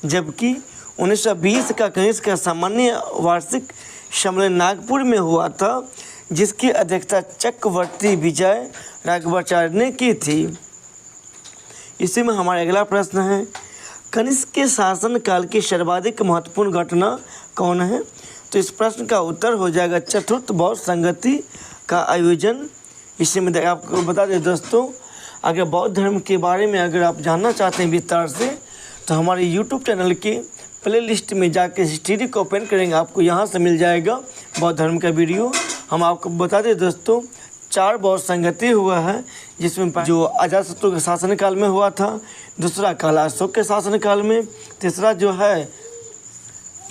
जबकि 1920 का कांग्रेस का सामान्य वार्षिक सम्मेलन नागपुर में हुआ था, जिसकी अध्यक्षता चक्रवर्ती विजय राघवाचार्य ने की थी। इसी में हमारा अगला प्रश्न है, कनिष्क के शासनकाल की सर्वाधिक महत्वपूर्ण घटना कौन है? तो इस प्रश्न का उत्तर हो जाएगा चतुर्थ बौद्ध संगति का आयोजन। इसी में आपको बता दें दोस्तों, अगर बौद्ध धर्म के बारे में अगर आप जानना चाहते हैं विस्तार से, तो हमारे यूट्यूब चैनल के प्लेलिस्ट में जाकर हिस्ट्री को ओपन करेंगे, आपको यहाँ से मिल जाएगा बौद्ध धर्म का वीडियो। हम आपको बता दें दोस्तों, 4 बौद्ध संगति हुआ है, जिसमें जो अजातशत्रु के शासनकाल में हुआ था, दूसरा काला अशोक के शासनकाल में, तीसरा जो है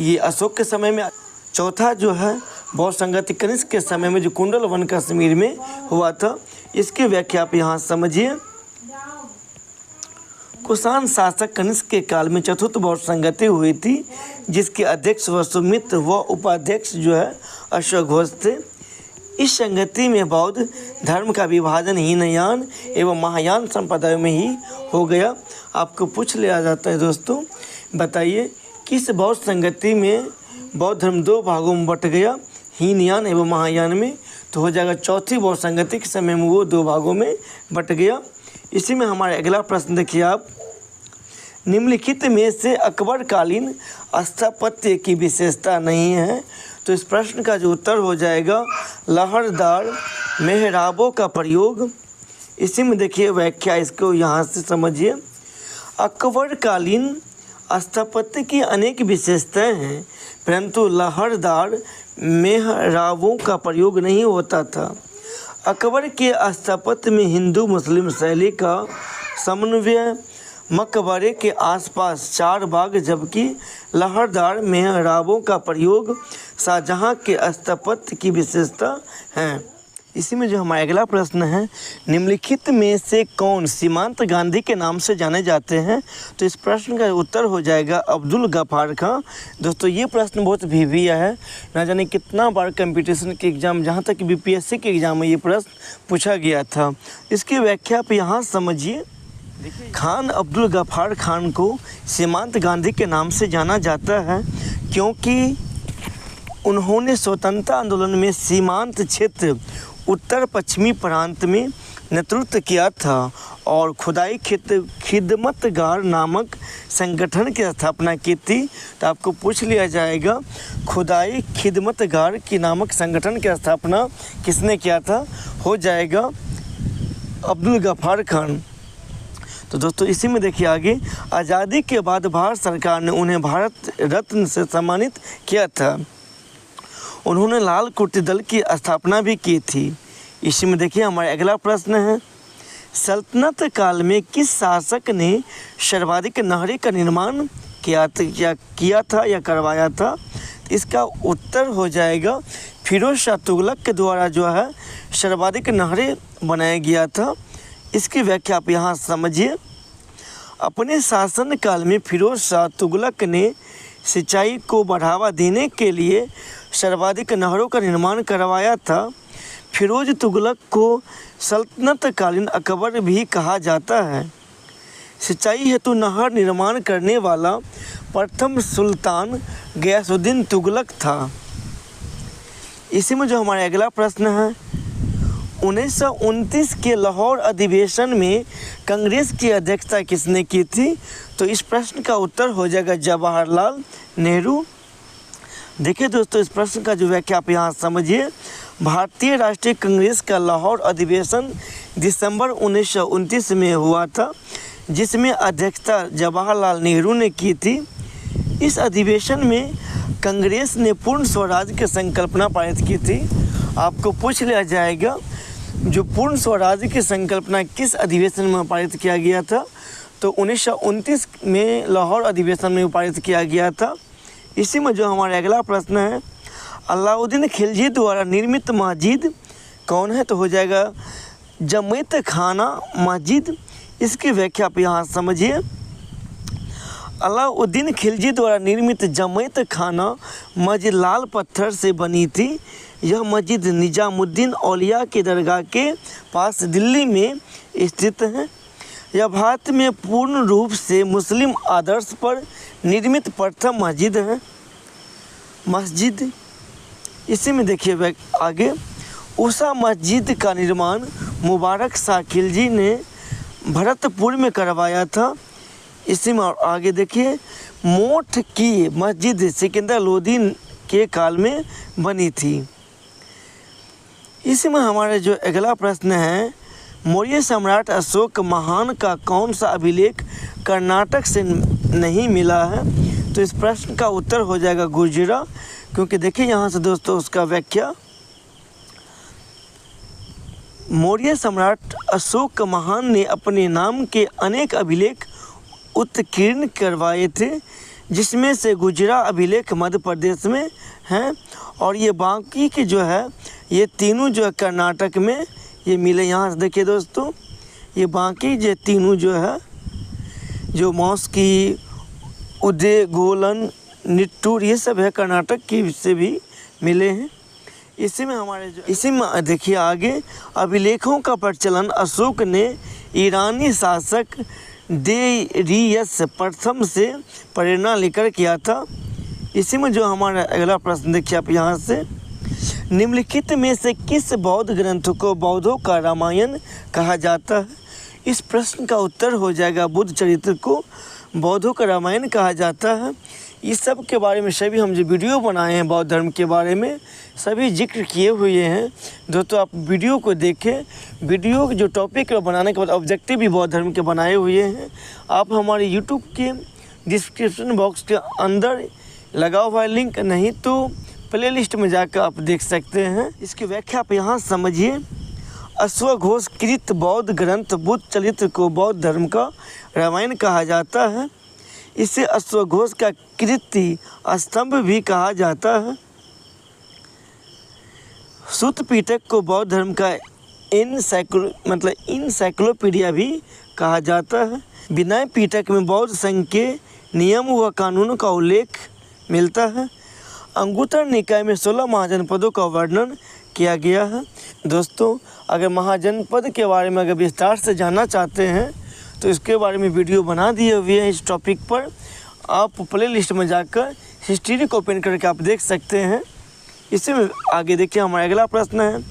ये अशोक के समय में, चौथा जो है बौद्ध संगति कनिष्क के समय में जो कुंडल वन कश्मीर में हुआ था। इसकी व्याख्या आप यहाँ समझिए। कुषाण शासक कनिष्क के काल में चतुर्थ बौद्ध संगति हुई थी, जिसके अध्यक्ष वसुमित्र व उपाध्यक्ष जो है अशोक घोष थे। इस संगति में बौद्ध धर्म का विभाजन हीनयान एवं महायान संप्रदायों में ही हो गया। आपको पूछ लिया जाता है दोस्तों, बताइए किस बौद्ध संगति में बौद्ध धर्म 2 भागों में बट गया, हीनयान एवं महायान में? तो हो जाएगा चौथी बौद्ध संगति के समय में वो 2 भागों में बट गया। इसी में हमारा अगला प्रश्न देखिए आप, निम्नलिखित में से अकबरकालीन स्थापत्य की विशेषता नहीं है? तो इस प्रश्न का जो उत्तर हो जाएगा लहरदार मेहराबों का प्रयोग। इसी में देखिए व्याख्या, इसको यहाँ से समझिए। अकबरकालीन स्थापत्य की अनेक विशेषताएं हैं, परंतु लहरदार मेहराबों का प्रयोग नहीं होता था। अकबर के स्थापत्य में हिंदू मुस्लिम शैली का समन्वय, मकबरे के आसपास 4 बाग, जबकि लहरदार मेहराबों का प्रयोग शाहजहां के स्थापत्य की विशेषता है। इसी में जो हमारा अगला प्रश्न है, निम्नलिखित में से कौन सीमांत गांधी के नाम से जाने जाते हैं? तो इस प्रश्न का उत्तर हो जाएगा अब्दुल गफ्फार खां। दोस्तों ये प्रश्न बहुत भिविया है, ना जाने कितना बार कंपटीशन के एग्ज़ाम, जहाँ तक बीपीएससी के एग्ज़ाम में ये प्रश्न पूछा गया था। इसकी व्याख्या आप यहाँ समझिए। खान अब्दुल गफ्फार खान को सीमांत गांधी के नाम से जाना जाता है, क्योंकि उन्होंने स्वतंत्रता आंदोलन में सीमांत क्षेत्र उत्तर पश्चिमी प्रांत में नेतृत्व किया था और खुदाई खिदमतगार नामक संगठन की स्थापना की थी। तो आपको पूछ लिया जाएगा, खुदाई खिदमतगार की नामक संगठन की स्थापना किसने किया था? हो जाएगा अब्दुल गफ्फार खान। तो दोस्तों इसी में देखिए आगे, आज़ादी के बाद भारत सरकार ने उन्हें भारत रत्न से सम्मानित किया था। उन्होंने लाल कुर्ती दल की स्थापना भी की थी। इसी में देखिए हमारा अगला प्रश्न है, सल्तनत काल में किस शासक ने सर्वाधिक नहरें का निर्माण किया था या करवाया था? इसका उत्तर हो जाएगा फिरोज शाह तुगलक के द्वारा जो है सर्वाधिक नहरें बनाया गया था। इसकी व्याख्या आप यहाँ समझिए। अपने शासनकाल में फिरोज शाह तुगलक ने सिंचाई को बढ़ावा देने के लिए सर्वाधिक नहरों का निर्माण करवाया था। फिरोज तुगलक को सल्तनतकालीन अकबर भी कहा जाता है। सिंचाई हेतु नहर निर्माण करने वाला प्रथम सुल्तान गयासुद्दीन तुगलक था। इसी में जो हमारा अगला प्रश्न है, 1929 के लाहौर अधिवेशन में कांग्रेस की अध्यक्षता किसने की थी? तो इस प्रश्न का उत्तर हो जाएगा जवाहरलाल नेहरू। देखिए दोस्तों, इस प्रश्न का जो व्याख्या आप यहाँ समझिए। भारतीय राष्ट्रीय कांग्रेस का लाहौर अधिवेशन दिसंबर 1929 में हुआ था, जिसमें अध्यक्षता जवाहरलाल नेहरू ने की थी। इस अधिवेशन में कांग्रेस ने पूर्ण स्वराज की संकल्पना पारित की थी। आपको पूछ लिया जाएगा जो पूर्ण स्वराज की संकल्पना किस अधिवेशन में पारित किया गया था? तो 1929 में लाहौर अधिवेशन में पारित किया गया था। इसी में जो हमारा अगला प्रश्न है, अलाउद्दीन खिलजी द्वारा निर्मित मस्जिद कौन है? तो हो जाएगा जमैत खाना मस्जिद। इसकी व्याख्या आप यहाँ समझिए। अलाउद्दीन खिलजी द्वारा निर्मित जमैत खाना मस्जिद लाल पत्थर से बनी थी। यह मस्जिद निजामुद्दीन औलिया की दरगाह के पास दिल्ली में स्थित है। यह भारत में पूर्ण रूप से मुस्लिम आदर्श पर निर्मित प्रथम मस्जिद। इसी में देखिए आगे, उषा मस्जिद का निर्माण मुबारक शाह खिलजी ने भरतपुर में करवाया था। इसी में आगे देखिए, मोठ की मस्जिद सिकंदर लोदी के काल में बनी थी। इसी में हमारे जो अगला प्रश्न है, मौर्य सम्राट अशोक महान का कौन सा अभिलेख कर्नाटक से नहीं मिला है? तो इस प्रश्न का उत्तर हो जाएगा गुर्जरा, क्योंकि देखिए यहाँ से दोस्तों उसका व्याख्या। मौर्य सम्राट अशोक महान ने अपने नाम के अनेक अभिलेख उत्कीर्ण करवाए थे, जिसमें से गुजरा अभिलेख मध्य प्रदेश में हैं और ये बाकी के जो है ये तीनों जो है कर्नाटक में ये मिले। यहाँ से देखिए दोस्तों, ये बाकी जो तीनों जो है जो मौस की उदय गोलन निट्टूर ये सब है कर्नाटक की से भी मिले हैं। इसी में देखिए आगे, अभिलेखों का प्रचलन अशोक ने ईरानी शासक डेरियस प्रथम से प्रेरणा लेकर किया था। इसी में जो हमारा अगला प्रश्न देखिए आप यहाँ से, निम्नलिखित में से किस बौद्ध ग्रंथ को बौद्धों का रामायण कहा जाता है? इस प्रश्न का उत्तर हो जाएगा बुद्ध चरित्र को बौद्धों का रामायण कहा जाता है। इस सब के बारे में सभी हम जो वीडियो बनाए हैं बौद्ध धर्म के बारे में सभी जिक्र किए हुए हैं। दोस्तों आप वीडियो को देखें। वीडियो जो टॉपिक बनाने के बाद ऑब्जेक्टिव भी बौद्ध धर्म के बनाए हुए हैं। आप हमारे यूट्यूब के डिस्क्रिप्शन बॉक्स के अंदर लगा हुआ है लिंक, नहीं तो प्लेलिस्ट में जाकर आप देख सकते हैं। इसकी व्याख्या आप यहाँ समझिए। अश्वघोष कृत बौद्ध ग्रंथ बुद्ध चरित्र को बौद्ध धर्म का रामायण कहा जाता है। इसे अश्वघोष का कीर्ति स्तंभ भी कहा जाता है। सूत पिटक को बौद्ध धर्म का इनसाइक्लोपीडिया भी कहा जाता है। विनय पिटक में बौद्ध संघ के नियम व कानूनों का उल्लेख मिलता है। अंगुत्तर निकाय में 16 महाजनपदों का वर्णन किया गया है। दोस्तों अगर महाजनपद के बारे में अगर विस्तार से जानना चाहते हैं तो इसके बारे में वीडियो बना दिए हुए हैं। इस टॉपिक पर आप प्ले लिस्ट में जाकर हिस्ट्री को ओपन करके आप देख सकते हैं। इसी में आगे देखिए हमारा अगला प्रश्न है,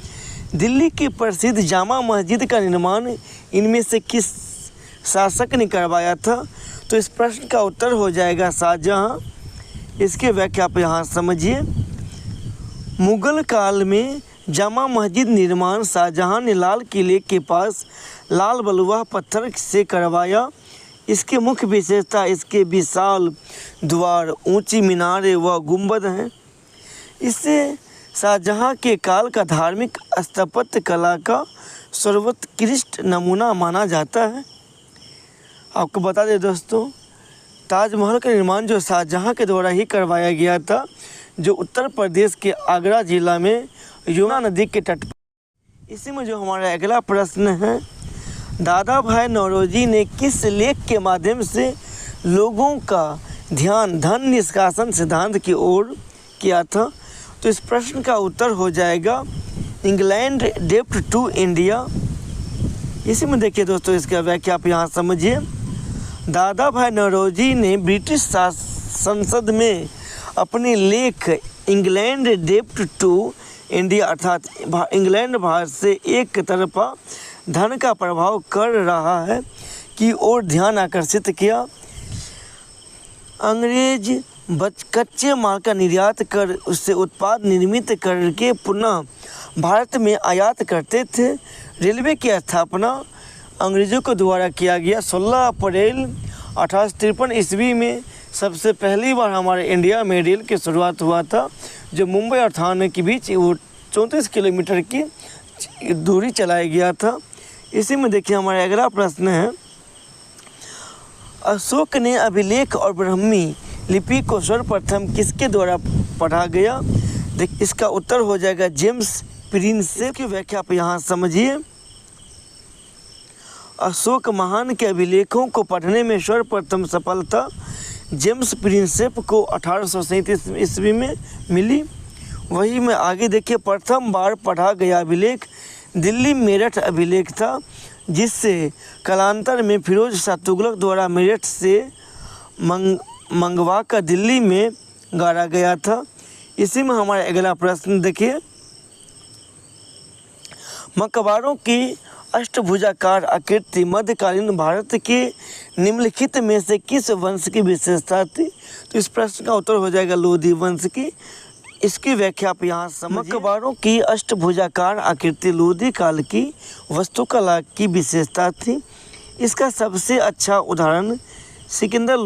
दिल्ली की प्रसिद्ध जामा मस्जिद का निर्माण इनमें से किस शासक ने करवाया था? तो इस प्रश्न का उत्तर हो जाएगा शाहजहाँ। इसकी व्याख्या आप यहाँ समझिए। मुगल काल में जामा मस्जिद निर्माण शाहजहाँ ने लाल किले के पास लाल बलुआ पत्थर से करवाया। इसकी मुख्य विशेषता इसके विशाल द्वार, ऊंची मीनारें व गुंबद हैं। इससे शाहजहाँ के काल का धार्मिक स्थापत्य कला का सर्वोत्कृष्ट नमूना माना जाता है। आपको बता दें दोस्तों, ताजमहल का निर्माण जो शाहजहाँ के द्वारा ही करवाया गया था, जो उत्तर प्रदेश के आगरा जिला में यमुना नदी के तट पर। इसी में जो हमारा अगला प्रश्न है, दादा भाई नौरोजी ने किस लेख के माध्यम से लोगों का ध्यान धन निष्कासन सिद्धांत की ओर किया था? तो इस प्रश्न का उत्तर हो जाएगा इंग्लैंड डेप्ट टू इंडिया। इसी में देखिए दोस्तों, इसका व्याख्या आप यहाँ समझिए। दादा भाई नौरोजी ने ब्रिटिश संसद में अपने लेख इंग्लैंड डेप्ट टू इंडिया अर्थात इंग्लैंड भारत से एक तरफा धन का प्रभाव कर रहा है की ओर ध्यान आकर्षित किया। अंग्रेज कच्चे माल का निर्यात कर उससे उत्पाद निर्मित करके पुनः भारत में आयात करते थे। रेलवे की स्थापना अंग्रेज़ों के द्वारा किया गया। 16 अप्रैल 1853 ईस्वी में सबसे पहली बार हमारे इंडिया में रेल की शुरुआत हुआ था, जो मुंबई और थाने के बीच वो 34 किलोमीटर की दूरी चलाया गया था। इसी में देखिए हमारा अगला प्रश्न है, अशोक ने अभिलेख और ब्राह्मी लिपि को सर्वप्रथम किसके द्वारा पढ़ा गया? इसका उत्तर हो जाएगा जेम्स प्रिंसेप की व्याख्या आप यहाँ समझिए। अशोक महान के अभिलेखों को पढ़ने में सर्वप्रथम सफलता जेम्स प्रिंसेप को 1837 ईस्वी में मिली। वही में आगे देखिए, प्रथम बार पढ़ा गया अभिलेख दिल्ली मेरठ अभिलेख था, जिससे कालांतर में फिरोज शाह तुगलक द्वारा मेरठ से मंगवा कर दिल्ली में गाड़ा गया था। इसी में हमारा अगला प्रश्न देखिए, मकबरों की अष्टभुजाकार आकृति मध्यकालीन भारत के निम्नलिखित में से किस वंश की विशेषता थी? तो इस प्रश्न का उत्तर हो जाएगा लोधी वंश की। इसकी व्याख्या आप यहाँ समझिए। मकबरों की अष्टभुजाकार आकृति लोधी काल की वास्तुकला की विशेषता थी। इसका सबसे अच्छा उदाहरण सिकंदर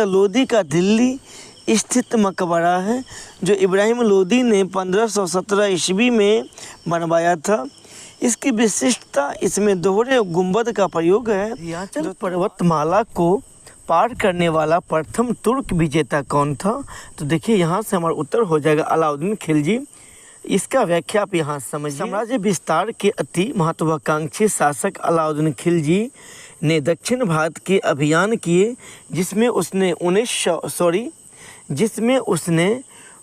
लोधी का दिल्ली स्थित मकबरा है, जो इब्राहिम लोधी ने 1517 ईस्वी में बनवाया था। इसकी विशिष्टता इसमें दोहरे गुंबद का प्रयोग है। हिमाचल पर्वतमाला को पार करने वाला प्रथम तुर्क विजेता कौन था? तो देखिए यहाँ से हमारा उत्तर हो जाएगा अलाउद्दीन खिलजी। इसका व्याख्या आप यहाँ समझिए। साम्राज्य विस्तार के अति महत्वाकांक्षी शासक अलाउद्दीन खिलजी ने दक्षिण भारत के अभियान किए, जिसमें उसने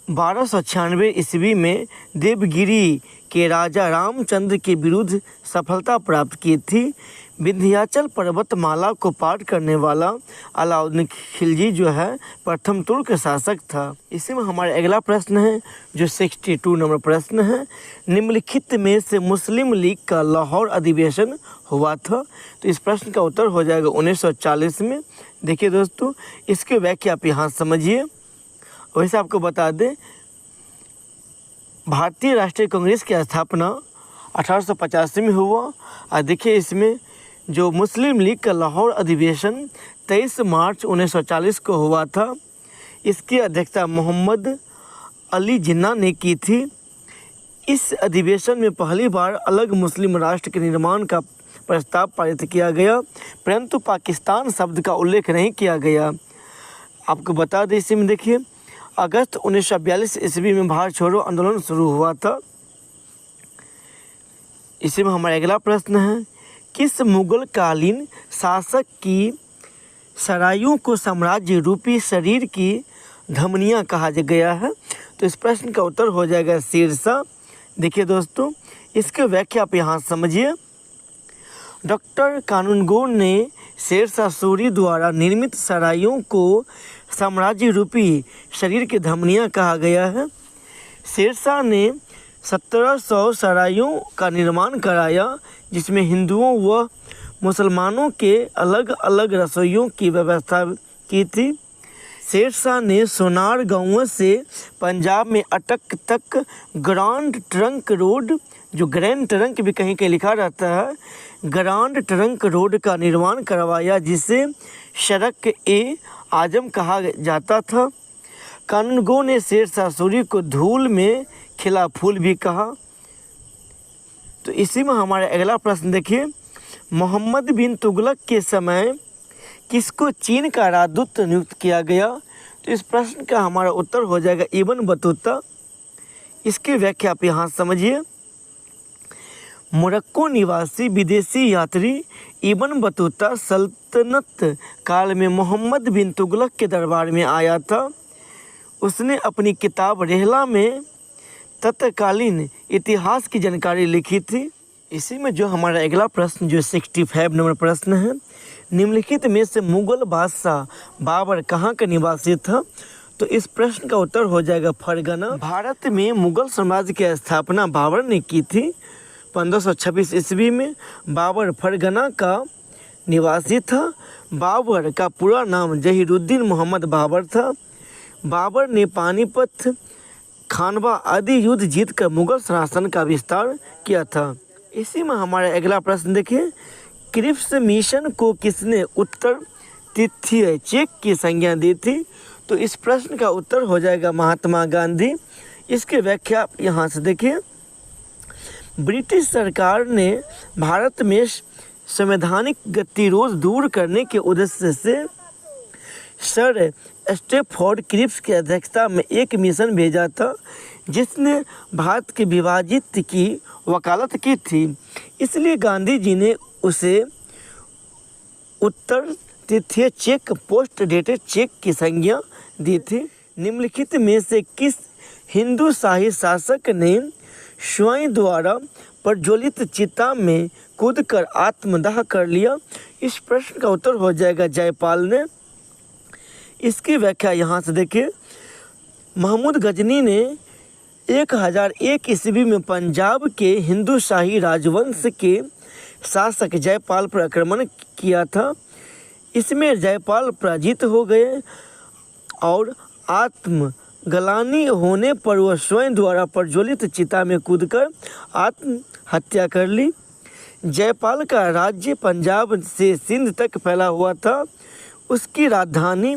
1296 ईस्वी में देवगिरी के राजा रामचंद्र के विरुद्ध सफलता प्राप्त की थी। विंध्याचल पर्वतमाला को पार करने वाला अलाउद्दीन खिलजी जो है प्रथम तुर्क शासक था। इसी में हमारा अगला प्रश्न है, जो 62 नंबर प्रश्न है, निम्नलिखित में से मुस्लिम लीग का लाहौर अधिवेशन हुआ था? तो इस प्रश्न का उत्तर हो जाएगा 1940 में। देखिए दोस्तों, इसकी व्याख्या आप यहाँ समझिए। वैसे आपको बता दें, भारतीय राष्ट्रीय कांग्रेस की स्थापना 1885 में हुआ। और देखिए इसमें जो मुस्लिम लीग का लाहौर अधिवेशन 23 मार्च 1940 को हुआ था। इसकी अध्यक्षता मोहम्मद अली जिन्ना ने की थी। इस अधिवेशन में पहली बार अलग मुस्लिम राष्ट्र के निर्माण का प्रस्ताव पारित किया गया, परंतु पाकिस्तान शब्द का उल्लेख नहीं किया गया। आपको बता दें, इसी में देखिए अगस्त 1942 ईस्वी में भारत छोड़ो आंदोलन शुरू हुआ था। इसी में हमारा अगला प्रश्न है, किस मुगल कालीन शासक की सरायों को साम्राज्य रूपी शरीर की धमनियाँ कहा गया है? तो इस प्रश्न का उत्तर हो जाएगा शेरशाह। देखिए दोस्तों, इसकी व्याख्या आप यहाँ समझिए। डॉक्टर कानूनगो ने शेरशाह सूरी द्वारा निर्मित सरायों को साम्राज्य रूपी शरीर की धमनियाँ कहा गया है। शेरशाह ने 1700 सरायों का निर्माण कराया, जिसमें हिंदुओं व मुसलमानों के अलग अलग रसोइयों की व्यवस्था की थी। शेरशाह ने सोनार गांव से पंजाब में अटक तक ग्रांड ट्रंक रोड, जो ग्रैंड ट्रंक भी कहीं कहीं लिखा रहता है, ग्रांड ट्रंक रोड का निर्माण करवाया, जिसे सड़क ए आजम कहा जाता था। कानूनगो ने शेरशाह सूरी को धूल में खिला फूल भी कहा। तो इसी में हमारा अगला प्रश्न देखिए, मोहम्मद बिन तुगलक के समय किसको चीन का राजदूत नियुक्त किया गया? तो इस प्रश्न का हमारा उत्तर हो जाएगा इब्न बतूता। इसकी व्याख्या आप यहाँ समझिए। मोरक्को निवासी विदेशी यात्री इब्न बतूता सल्तनत काल में मोहम्मद बिन तुगलक के दरबार में आया था। उसने अपनी किताब रेहला में तत्कालीन इतिहास की जानकारी लिखी थी। इसी में जो हमारा अगला प्रश्न जो 65 नंबर प्रश्न है, निम्नलिखित में से मुगल बादशाह बाबर कहाँ का निवासी था? तो इस प्रश्न का उत्तर हो जाएगा फरगना। भारत में मुगल साम्राज्य की स्थापना बाबर ने की थी 1526 ईस्वी में। बाबर फरगना का निवासी था। बाबर का पूरा नाम जहीरुद्दीन मोहम्मद बाबर था। बाबर ने पानीपत, खानवा आदि युद्ध जीतकर मुगल शासन का विस्तार किया था। इसी में हमारा अगला प्रश्न देखिए, क्रिप्स मिशन को किसने उत्तर तिथीय चेक की संज्ञा दी थी? तो इस प्रश्न का उत्तर हो जाएगा महात्मा गांधी। इसकी व्याख्या यहाँ से देखिए। ब्रिटिश सरकार ने भारत में संवैधानिक गतिरोध दूर करने के उद्देश्य से सर स्टैफोर्ड क्रिप्स की अध्यक्षता में एक मिशन भेजा था, जिसने भारत के विभाजित की वकालत की थी। इसलिए गांधी जी ने उसे उत्तर तिथीय चेक, पोस्ट डेटेड चेक की संज्ञा दी थी। निम्नलिखित में से किस हिंदू शाही शासक ने स्वयं द्वारा प्रज्वलित चिता में कूदकर आत्मदाह कर लिया? इस प्रश्न का उत्तर हो जाएगा जयपाल ने। इसकी व्याख्या यहाँ से देखिए। महमूद गजनी ने 1001 ईस्वी में पंजाब के हिंदू शाही राजवंश के शासक जयपाल पर आक्रमण किया था। इसमें जयपाल पराजित हो गए और आत्मग्लानि होने पर वह स्वयं द्वारा प्रज्वलित चिता में कूदकर आत्महत्या कर ली। जयपाल का राज्य पंजाब से सिंध तक फैला हुआ था। उसकी राजधानी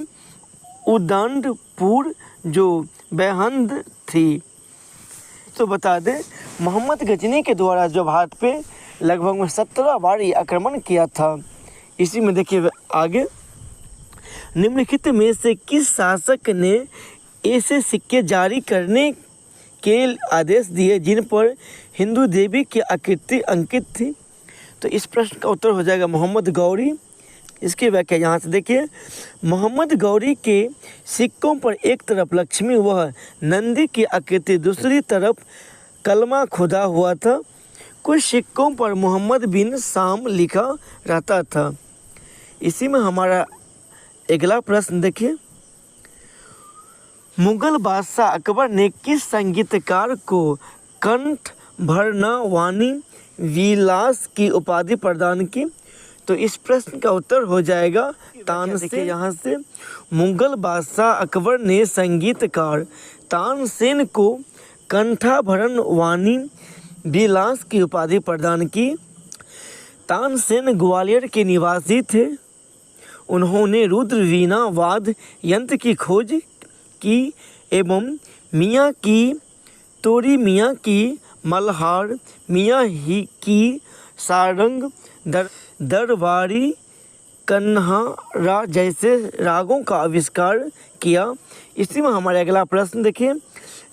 उदंडपुर जो बेहंद थी। तो बता दें, मोहम्मद गजनी के द्वारा जो भारत पे लगभग 17 बार ये आक्रमण किया था। इसी में देखिए आगे, निम्नलिखित में से किस शासक ने ऐसे सिक्के जारी करने के आदेश दिए जिन पर हिंदू देवी की आकृति अंकित थी? तो इस प्रश्न का उत्तर हो जाएगा मोहम्मद गौरी। इसकी व्याख्या यहाँ से देखिए। मोहम्मद गौरी के सिक्कों पर एक तरफ लक्ष्मी व नंदी की आकृति, दूसरी तरफ कलमा खुदा हुआ था। कुछ सिक्कों पर मोहम्मद बिन शाम लिखा रहता था। इसी में हमारा अगला प्रश्न देखिए। मुगल बादशाह अकबर ने किस संगीतकार को कंठ भरना वाणी विलास की उपाधि प्रदान की? तो इस प्रश्न का उत्तर हो जाएगा तानसेन। यहाँ से मुगल बादशाह अकबर ने संगीतकार तानसेन को कंठाभरण वाणी विलास की उपाधि प्रदान की। तानसेन ग्वालियर के निवासी थे। उन्होंने रुद्र वीणा वाद्य यंत्र की खोज की एवं मियाँ की तोरी, मियाँ की मल्हार, मियाँ ही की सारंग, दरबारी, कन्हारा जैसे रागों का आविष्कार किया। इसी में हमारा अगला प्रश्न देखिए।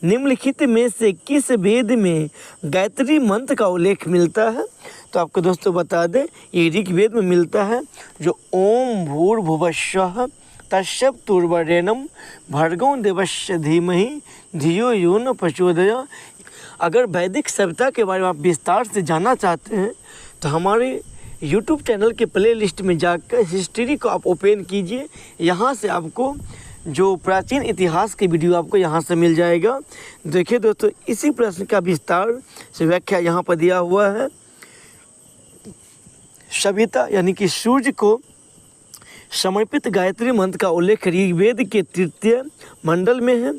निम्नलिखित में से किस वेद में गायत्री मंत्र का उल्लेख मिलता है? तो आपको दोस्तों बता दें, ये ऋग्वेद में मिलता है, जो ओम भूर्भुवस्सुः तत्सवितुर्वरेण्यं भर्गो देवस्य धीमहि धियो यो न प्रचोदयात्। अगर वैदिक सभ्यता के बारे में आप विस्तार से जानना चाहते हैं तो हमारे YouTube चैनल के प्ले लिस्ट में जाकर हिस्ट्री को आप ओपन कीजिए। यहाँ से आपको जो प्राचीन इतिहास के वीडियो आपको यहाँ से मिल जाएगा। देखिए दोस्तों, इसी प्रश्न का विस्तार से व्याख्या यहाँ पर दिया हुआ है। सविता यानी कि सूर्य को समर्पित गायत्री मंत्र का उल्लेख ऋग्वेद के 3 मंडल में है।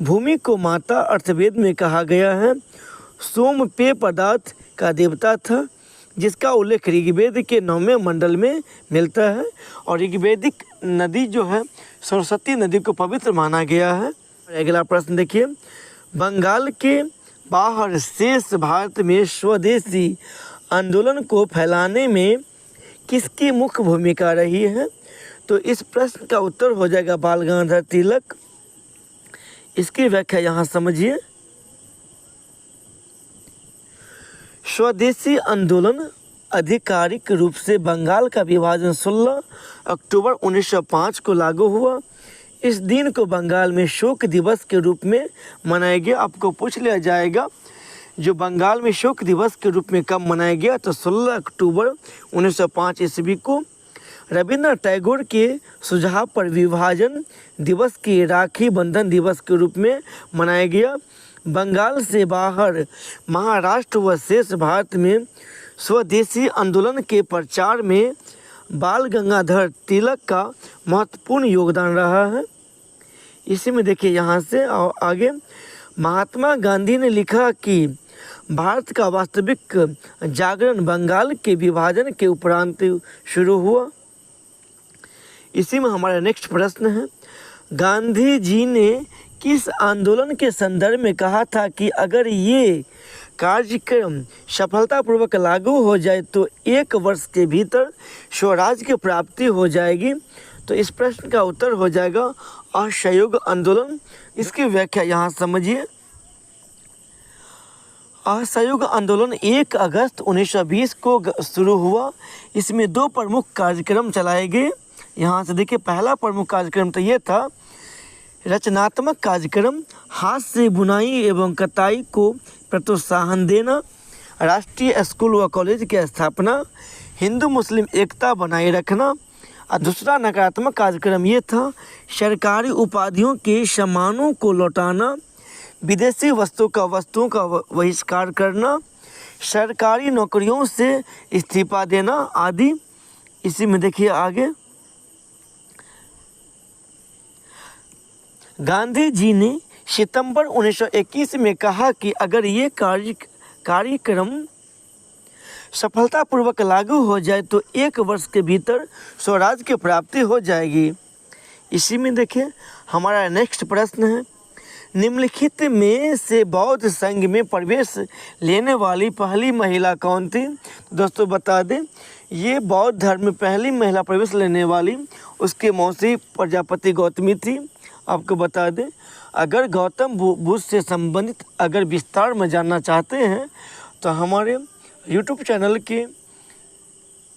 भूमि को माता अर्थवेद में कहा गया है। सोम पेय पदार्थ का देवता था, जिसका उल्लेख ऋग्वेद के 9वें मंडल में मिलता है। और ऋग्वेदिक नदी जो है सरस्वती नदी को पवित्र माना गया है। अगला प्रश्न देखिए। बंगाल के बाहर शेष भारत में स्वदेशी आंदोलन को फैलाने में किसकी मुख्य भूमिका रही है? तो इस प्रश्न का उत्तर हो जाएगा बाल गंगाधर तिलक। इसकी व्याख्या यहाँ समझिए। स्वदेशी आंदोलन आधिकारिक रूप से बंगाल का विभाजन 16 अक्टूबर 1905 को लागू हुआ। इस दिन को बंगाल में शोक दिवस के रूप में मनाया गया। आपको पूछ लिया जाएगा जो बंगाल में शोक दिवस के रूप में कब मनाया गया, तो 16 अक्टूबर 1905 ईस्वी को रविन्द्रनाथ टैगोर के सुझाव पर विभाजन दिवस के राखी बंधन दिवस के रूप में मनाया गया। बंगाल से बाहर महाराष्ट्र व शेष भारत में स्वदेशी आंदोलन के प्रचार में बाल गंगाधर तिलक का महत्वपूर्ण योगदान रहा है। इसी में देखिए यहाँ से और आगे महात्मा गांधी ने लिखा कि भारत का वास्तविक जागरण बंगाल के विभाजन के उपरांत शुरू हुआ। इसी में हमारा नेक्स्ट प्रश्न है, गांधी जी ने किस आंदोलन के संदर्भ में कहा था कि अगर ये कार्यक्रम सफलतापूर्वक लागू हो जाए तो 1 वर्ष के भीतर स्वराज की प्राप्ति हो जाएगी? तो इस प्रश्न का उत्तर हो जाएगा असहयोग आंदोलन। इसकी व्याख्या यहाँ समझिए। असहयोग आंदोलन 1 अगस्त 1920 को शुरू हुआ। इसमें 2 प्रमुख कार्यक्रम चलाए गए। यहाँ से देखिए, पहला प्रमुख कार्यक्रम तो ये था रचनात्मक कार्यक्रम, हाथ से बुनाई एवं कताई को प्रोत्साहन देना, राष्ट्रीय स्कूल व कॉलेज की स्थापना, हिंदू मुस्लिम एकता बनाए रखना। और दूसरा नकारात्मक कार्यक्रम ये था सरकारी उपाधियों के सम्मानों को लौटाना, विदेशी वस्तुओं का बहिष्कार करना, सरकारी नौकरियों से इस्तीफा देना आदि। इसी में देखिए आगे, गांधी जी ने सितंबर 1921 में कहा कि अगर ये कार्यक्रम सफलतापूर्वक लागू हो जाए तो 1 वर्ष के भीतर स्वराज की प्राप्ति हो जाएगी। इसी में देखिए हमारा नेक्स्ट प्रश्न है, निम्नलिखित में से बौद्ध संघ में प्रवेश लेने वाली पहली महिला कौन थी? दोस्तों बता दें, ये बौद्ध धर्म में पहली महिला प्रवेश लेने वाली उसके मौसी प्रजापति गौतमी थी। आपको बता दें, अगर गौतम बुद्ध से संबंधित अगर विस्तार में जानना चाहते हैं तो हमारे YouTube चैनल के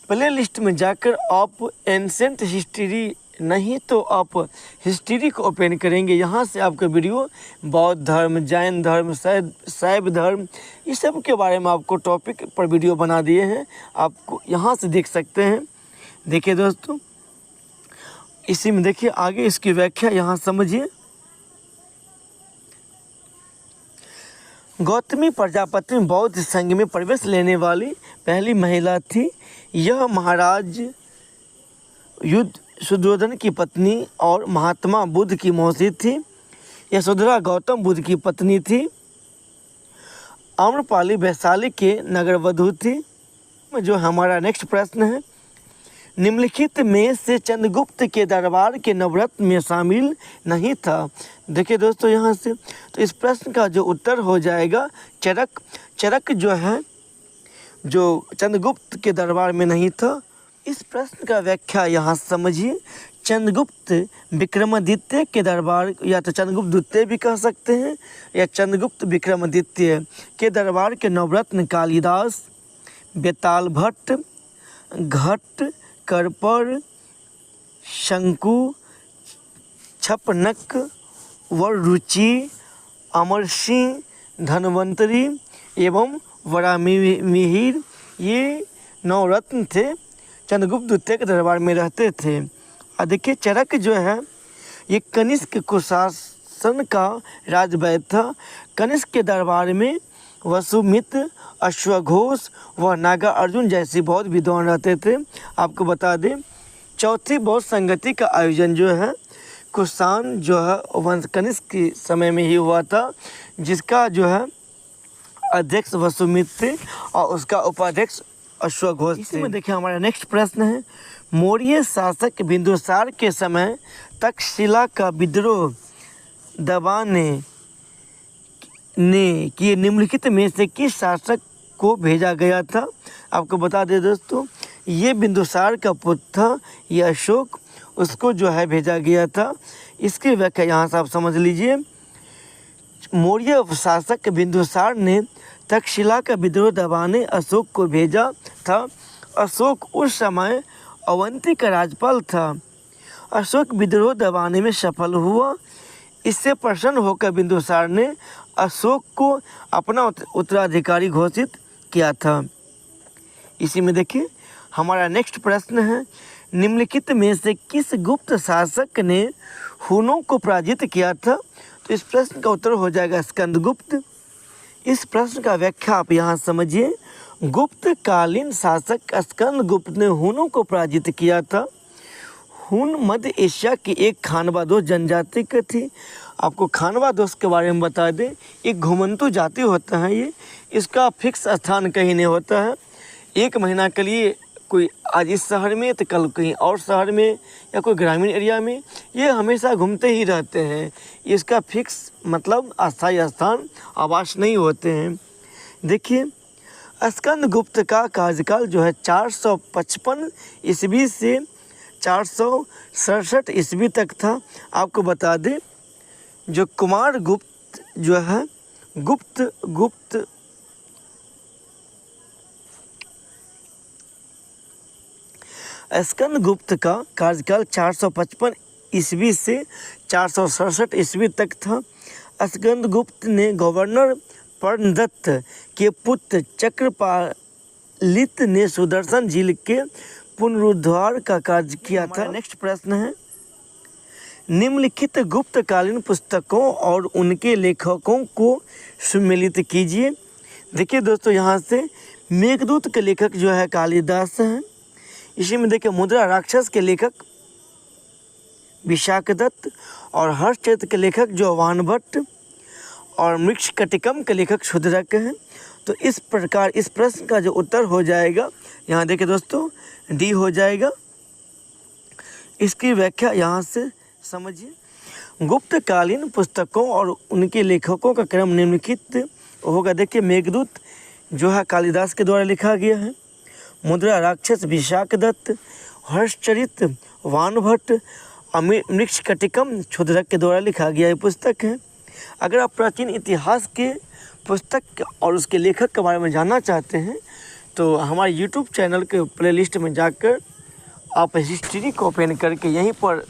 प्ले लिस्ट में जाकर आप एंसेंट हिस्ट्री नहीं तो आप हिस्ट्री को ओपन करेंगे। यहाँ से आपका वीडियो बौद्ध धर्म, जैन धर्म, शैव धर्म, इस सब के बारे में आपको टॉपिक पर वीडियो बना दिए हैं, आपको यहाँ से देख सकते हैं। देखिए दोस्तों, इसी में देखिए आगे इसकी व्याख्या यहाँ समझिए। गौतमी प्रजापति बौद्ध संघ में प्रवेश लेने वाली पहली महिला थी। यह महाराज सुद्धोधन की पत्नी और महात्मा बुद्ध की मौसी थी। यशोधरा गौतम बुद्ध की पत्नी थी। आम्रपाली वैशाली के नगरवधु थी। जो हमारा नेक्स्ट प्रश्न है, निम्नलिखित में से चंद्रगुप्त के दरबार के नवरत्न में शामिल नहीं था? देखिए दोस्तों यहाँ से, तो इस प्रश्न का जो उत्तर हो जाएगा चरक। चरक जो है जो चंद्रगुप्त के दरबार में नहीं था। इस प्रश्न का व्याख्या यहाँ समझिए। चंद्रगुप्त विक्रमादित्य के दरबार, या तो चंद्रगुप्त द्वितीय भी कह सकते हैं या चंद्रगुप्त विक्रमादित्य के दरबार के नवरत्न कालिदास, बेताल भट्ट, घट, करपर, शंकु, छपनक, वररुचि, अमर सिंह, धन्वंतरी एवं वरामिहिर, ये नवरत्न थे, चंद्रगुप्त द्वितीय के दरबार में रहते थे। और देखिए चरक जो है ये कनिष्क कुशासन का राजवैद्य था। कनिष्क के दरबार में वसुमित्र, अश्वघोष व नागा अर्जुन जैसे बौद्ध विद्वान रहते थे। आपको बता दें, चौथी बौद्ध संगति का आयोजन जो है कुषाण जो है वंश कनिष्क के समय में ही हुआ था, जिसका जो है अध्यक्ष वसुमित्र और उसका उपाध्यक्ष अश्वघोष थे। इसमें देखिए हमारा नेक्स्ट प्रश्न है, मौर्य शासक बिंदुसार के समय तक्षशिला का विद्रोह दबाने कि निम्नलिखित में से किस शासक को भेजा गया था? आपको बता दें दोस्तों, ये बिंदुसार का पुत्र था, ये अशोक, उसको जो है भेजा गया था। इसकी व्याख्या यहाँ से आप समझ लीजिए। मौर्य शासक बिंदुसार ने तक्षशिला का विद्रोह दबाने अशोक को भेजा था। अशोक उस समय अवंती का राज्यपाल था। अशोक विद्रोह दबाने में सफल हुआ। इससे प्रसन्न होकर बिंदुसार ने अशोक को अपना उत्तराधिकारी घोषित किया था। इसी में देखिए हमारा नेक्स्ट प्रश्न है, निम्नलिखित में से किस गुप्त शासक ने हुनों को पराजित किया था? तो इस प्रश्न का उत्तर हो जाएगा स्कंदगुप्त। इस प्रश्न का व्याख्या आप यहाँ समझिए। गुप्त कालीन शासक स्कंदगुप्त ने हुनों को पराजित किया था। हुन मध्य एशिया की एक खानवा-दोस्त जनजाति की थी। आपको खानवा-दोस्त के बारे में बता दें, एक घुमंतु जाति होता है ये। इसका फिक्स स्थान कहीं नहीं होता है। एक महीना के लिए कोई आज इस शहर में तो कल कहीं और शहर में या कोई ग्रामीण एरिया में, ये हमेशा घूमते ही रहते हैं। इसका फिक्स मतलब अस्थायी स्थान आवास नहीं होते हैं। देखिए स्कंदगुप्त का कार्यकाल जो है 455 ईस्वी से 467 ईस्वी तक था। आपको बता दें जो कुमार गुप्त जो है गुप्त स्कंदगुप्त का कार्यकाल 455 ईस्वी से 467 ईस्वी तक था। स्कंदगुप्त ने गवर्नर पर्णदत्त के पुत्र चक्रपालित ने सुदर्शन झील के पुनरुद्धार का कार्य किया था। नेक्स्ट प्रश्न है, निम्नलिखित गुप्तकालीन पुस्तकों और उनके लेखकों को सम्मिलित कीजिए। देखिए दोस्तों यहाँ से मेघदूत के लेखक जो है कालिदास हैं। इसी में देखिए मुद्रा राक्षस के लेखक विशाखदत्त और हर्षचरित के लेखक जो वानभट्ट और मृक्षकटिकम के लेखक शूद्रक हैं। तो इस प्रकार इस प्रश्न का जो उत्तर हो जाएगा यहाँ देखिए दोस्तों डी हो जाएगा। इसकी व्याख्या यहाँ से समझिए। गुप्तकालीन पुस्तकों और उनके लेखकों का क्रम निम्नलिखित होगा। देखिए मेघदूत जो है कालिदास के द्वारा लिखा गया है। मुद्रा राक्षस विशाखदत्त, हर्षचरित वानभट्ट, मृक्षकटिकम शूद्रक के द्वारा लिखा गया ये पुस्तक है। अगर आप प्राचीन इतिहास के पुस्तक और उसके लेखक के बारे में जानना चाहते हैं तो हमारे यूट्यूब चैनल के प्लेलिस्ट में जाकर आप हिस्ट्री को ओपन करके यहीं पर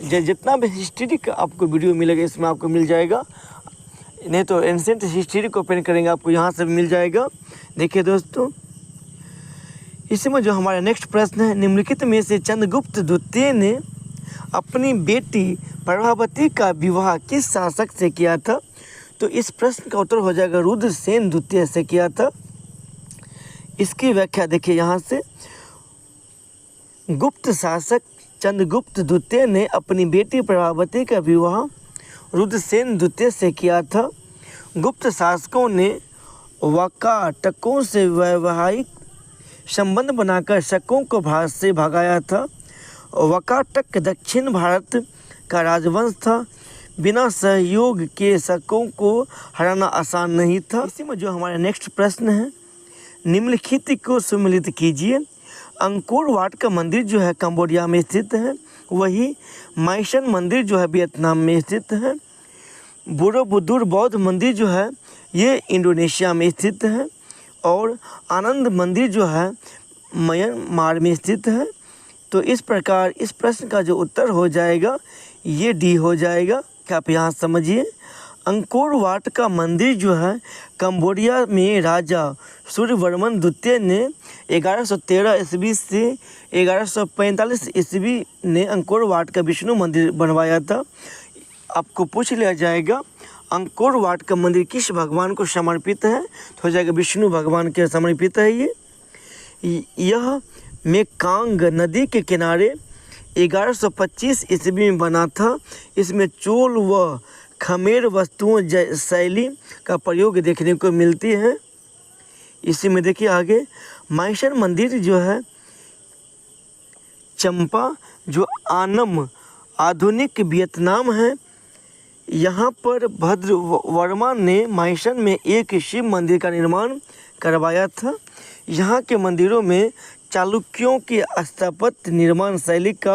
जितना भी हिस्ट्री का आपको वीडियो मिलेगा इसमें आपको मिल जाएगा। नहीं तो एंशिएंट हिस्ट्री को ओपन करेंगे आपको यहाँ से मिल जाएगा। देखिए दोस्तों इसमें जो हमारा नेक्स्ट प्रश्न है, निम्नलिखित में से चंद्रगुप्त द्वितीय ने अपनी बेटी प्रभावती का विवाह किस शासक से किया था? तो इस प्रश्न का उत्तर हो जाएगा रुद्रसेन द्वितीय से किया था। इसकी व्याख्या देखिए यहाँ से, गुप्त शासक चंद्रगुप्त द्वितीय ने अपनी बेटी प्रभावती का विवाह रुद्रसेन द्वितीय से किया था। गुप्त शासकों ने वाकाटकों से वैवाहिक संबंध बनाकर शकों को भारत से भगाया था। वाकाटक दक्षिण भारत का राजवंश था। बिना सहयोग के शकों को हराना आसान नहीं था। इसी में जो हमारा नेक्स्ट प्रश्न है, निम्नलिखित को सम्मिलित कीजिए। अंकोर वाट का मंदिर जो है कंबोडिया में स्थित है। वही माइशन मंदिर जो है वियतनाम में स्थित है। बोरोबुदुर बौद्ध मंदिर जो है ये इंडोनेशिया में स्थित है। और आनंद मंदिर जो है म्यांमार में स्थित है। तो इस प्रकार इस प्रश्न का जो उत्तर हो जाएगा ये डी हो जाएगा। क्या आप यहाँ समझिए, अंकोर वाट का मंदिर जो है कंबोडिया में राजा सूर्यवर्मन द्वितीय ने 1113 ईस्वी से 1145 ईस्वी ने अंकोर वाट का विष्णु मंदिर बनवाया था। आपको पूछ लिया जाएगा अंकोर वाट का मंदिर किस भगवान को समर्पित है, तो हो जाएगा विष्णु भगवान के समर्पित है ये। यह मेकांग नदी के किनारे 1125 ईस्वी में बना था। इसमें चोल व खमेर वस्तुओं शैली का प्रयोग देखने को मिलती है। इसी में देखिए आगे माइशन मंदिर जो है चंपा जो आनम आधुनिक वियतनाम है। यहाँ पर भद्रवर्मा ने माइशन में एक शिव मंदिर का निर्माण करवाया था। यहाँ के मंदिरों में चालुक्यों की स्थापत्य निर्माण शैली का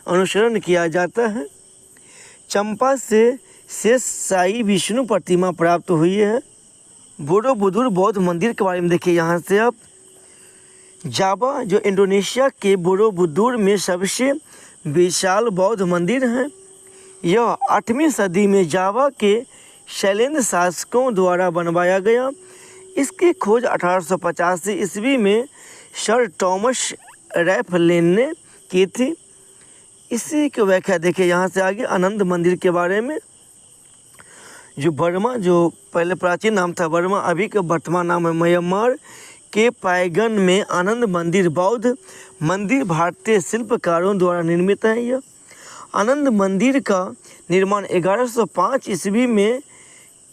अनुसरण किया जाता है। चंपा से शेष शाही विष्णु प्रतिमा प्राप्त हुई है। बोरोबुदुर बौद्ध मंदिर के बारे में देखिए यहाँ से आप। जावा जो इंडोनेशिया के बोरोबुदुर में सबसे विशाल बौद्ध मंदिर है। यह 8वीं सदी में जावा के शैलेंद्र शासकों द्वारा बनवाया गया। इसकी खोज 1885 ईस्वी में सर थॉमस रैफलेन ने की थी। इसी की व्याख्या देखिए यहाँ से आगे आनंद मंदिर के बारे में। जो बर्मा, जो पहले प्राचीन नाम था बर्मा, अभी का वर्तमान नाम है म्यांमार के पैगन में आनंद मंदिर बौद्ध मंदिर भारतीय शिल्पकारों द्वारा निर्मित है। यह आनंद मंदिर का निर्माण 1105 ईस्वी में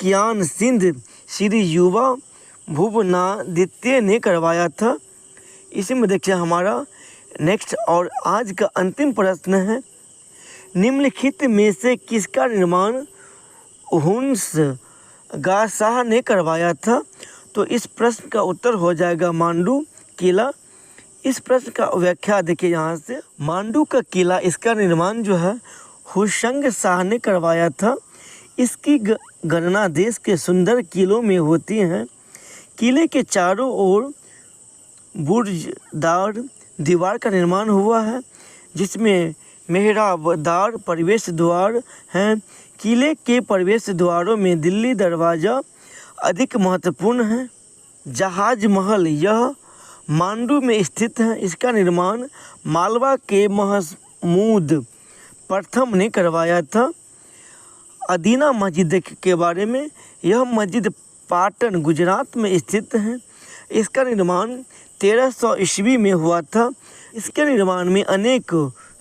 कियान सिंध श्री युवा भुवनादित्य ने करवाया था। इसी में देखिए हमारा नेक्स्ट और आज का अंतिम प्रश्न है, निम्नलिखित में से किसका निर्माण हुन्स गाशाह ने करवाया था? तो इस प्रश्न का उत्तर हो जाएगा मांडू किला। इस प्रश्न का व्याख्या देखिए यहाँ से। मांडू का किला, इसका निर्माण जो है हुसंग शाह ने करवाया था। इसकी गणना देश के सुंदर किलों में होती है। किले के चारों ओर बुर्जदार दीवार का निर्माण हुआ है, जिसमें मेहराबदार प्रवेश द्वार हैं। किले के प्रवेश द्वारों में दिल्ली दरवाज़ा अधिक महत्वपूर्ण है। जहाज महल यह मांडू में स्थित है। इसका निर्माण मालवा के महमूद प्रथम ने करवाया था। अदीना मस्जिद के बारे में, यह मस्जिद पाटन गुजरात में स्थित है। इसका निर्माण 1300 ईस्वी में हुआ था। इसके निर्माण में अनेक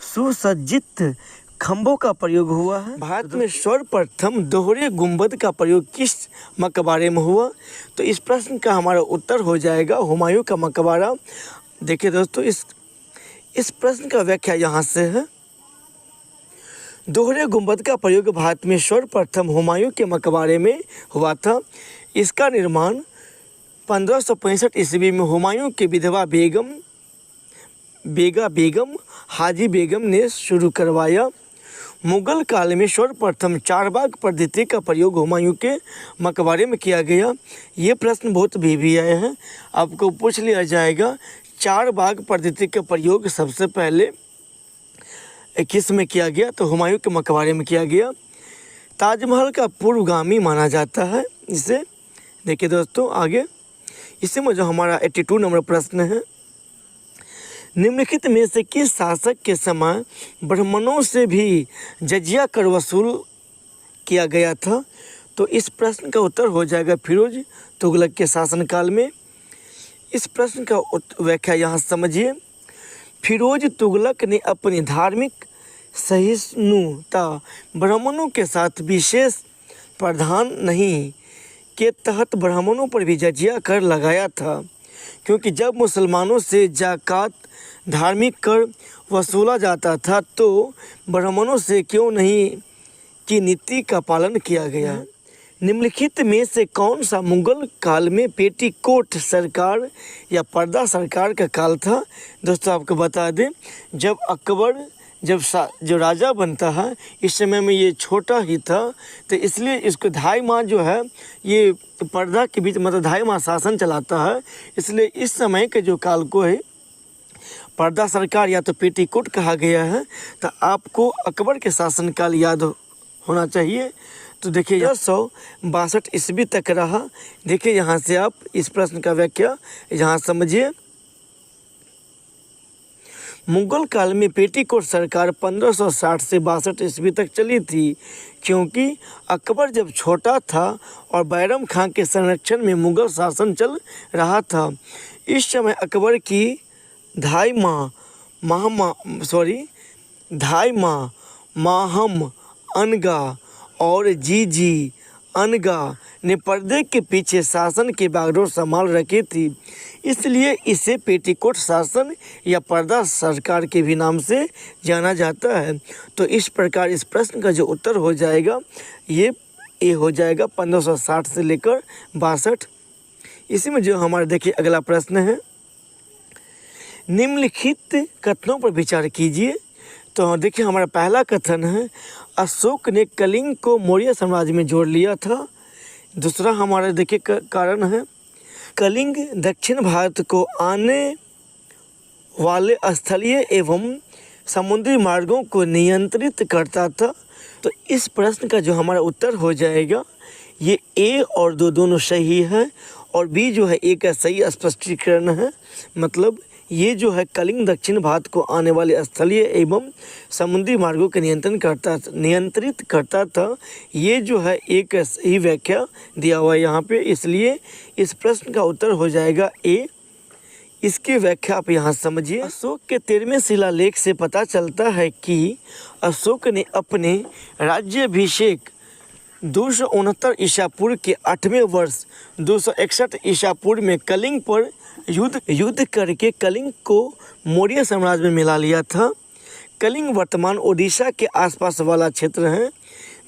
सुसज्जित खंभों का प्रयोग हुआ है। भारत में सर्वप्रथम दोहरे गुंबद का प्रयोग किस मकबरे में हुआ? तो इस प्रश्न का हमारा उत्तर हो जाएगा हुमायूं का मकबरा। देखिए दोस्तों, इस प्रश्न का व्याख्या यहाँ से है। दोहरे गुंबद का प्रयोग भारत में सर्वप्रथम हुमायूं के मकबरे में हुआ था। इसका निर्माण 1565 ईस्वी में हुमायूं की विधवा बेगम हाजी बेगम ने शुरू करवाया। मुगल काल में सर्वप्रथम चारबाग पद्धति का प्रयोग हुमायूं के मकबरे में किया गया। ये प्रश्न बहुत भी आए हैं, आपको पूछ लिया जाएगा। चारबाग पद्धति का प्रयोग सबसे पहले किस में किया गया? तो हुमायूं के मकबरे में किया गया। ताजमहल का पूर्वगामी माना जाता है इसे। देखिए दोस्तों आगे, इसी में जो हमारा 82 नंबर प्रश्न है, निम्नलिखित में से किस शासक के समय ब्राह्मणों से भी जजिया कर वसूल किया गया था? तो इस प्रश्न का उत्तर हो जाएगा फिरोज तुगलक के शासनकाल में। इस प्रश्न का व्याख्या यहाँ समझिए। फिरोज तुगलक ने अपनी धार्मिक सहिष्णुता ब्राह्मणों के साथ विशेष प्रावधान नहीं के तहत ब्राह्मणों पर भी जजिया कर लगाया था, क्योंकि जब मुसलमानों से जाकात धार्मिक कर वसूला जाता था तो ब्राह्मणों से क्यों नहीं की नीति का पालन किया गया। निम्नलिखित में से कौन सा मुगल काल में पेटीकोट सरकार या पर्दा सरकार का काल था? दोस्तों आपको बता दें, जब अकबर जो राजा बनता है इस समय में ये छोटा ही था, तो इसलिए इसको 2.5 माह जो है ये पर्दा के बीच, मतलब 2.5 माह शासन चलाता है। इसलिए इस समय के जो काल को है पर्दा सरकार या तो पेटीकोट कहा गया है। तो आपको अकबर के शासनकाल याद होना चाहिए। तो देखिए 1162 ईस्वी तक रहा। देखिए यहाँ से आप इस प्रश्न का व्याख्या यहाँ समझिए। मुगल काल में पेटीकोट सरकार 1560 से 62 ईस्वी तक चली थी, क्योंकि अकबर जब छोटा था और बैरम खां के संरक्षण में मुगल शासन चल रहा था। इस समय अकबर की 2.5 माह माहम अनगा और जीजी अनगा ने पर्दे के पीछे शासन की बागडोर संभाल रखी थी, इसलिए इसे पेटीकोट शासन या पर्दा सरकार के भी नाम से जाना जाता है। तो इस प्रकार इस प्रश्न का जो उत्तर हो जाएगा ये हो जाएगा 1560 से लेकर 62। इसी में जो हमारा देखिए अगला प्रश्न है, निम्नलिखित कथनों पर विचार कीजिए। तो देखिए हमारा पहला कथन है, अशोक ने कलिंग को मौर्य साम्राज्य में जोड़ लिया था। दूसरा हमारा देखिए कारण है, कलिंग दक्षिण भारत को आने वाले स्थलीय एवं समुद्री मार्गों को नियंत्रित करता था। तो इस प्रश्न का जो हमारा उत्तर हो जाएगा, ये ए और दो दोनों सही है और बी जो है ए का सही स्पष्टीकरण है। मतलब ये जो है कलिंग दक्षिण भारत को आने वाले स्थलीय एवं समुद्री मार्गों के नियंत्रित करता था। ये जो है एक सही व्याख्या दिया हुआ है यहाँ पे, इसलिए इस प्रश्न का उत्तर हो जाएगा ए। इसकी व्याख्या आप यहाँ समझिए। अशोक के 13वें शिलालेख से पता चलता है कि अशोक ने अपने राज्याभिषेक 269 ईसा पूर्व के 8वें वर्ष 261 ईसा पूर्व में कलिंग पर युद्ध करके कलिंग को मौर्य साम्राज्य में मिला लिया था। कलिंग वर्तमान ओडिशा के आसपास वाला क्षेत्र है।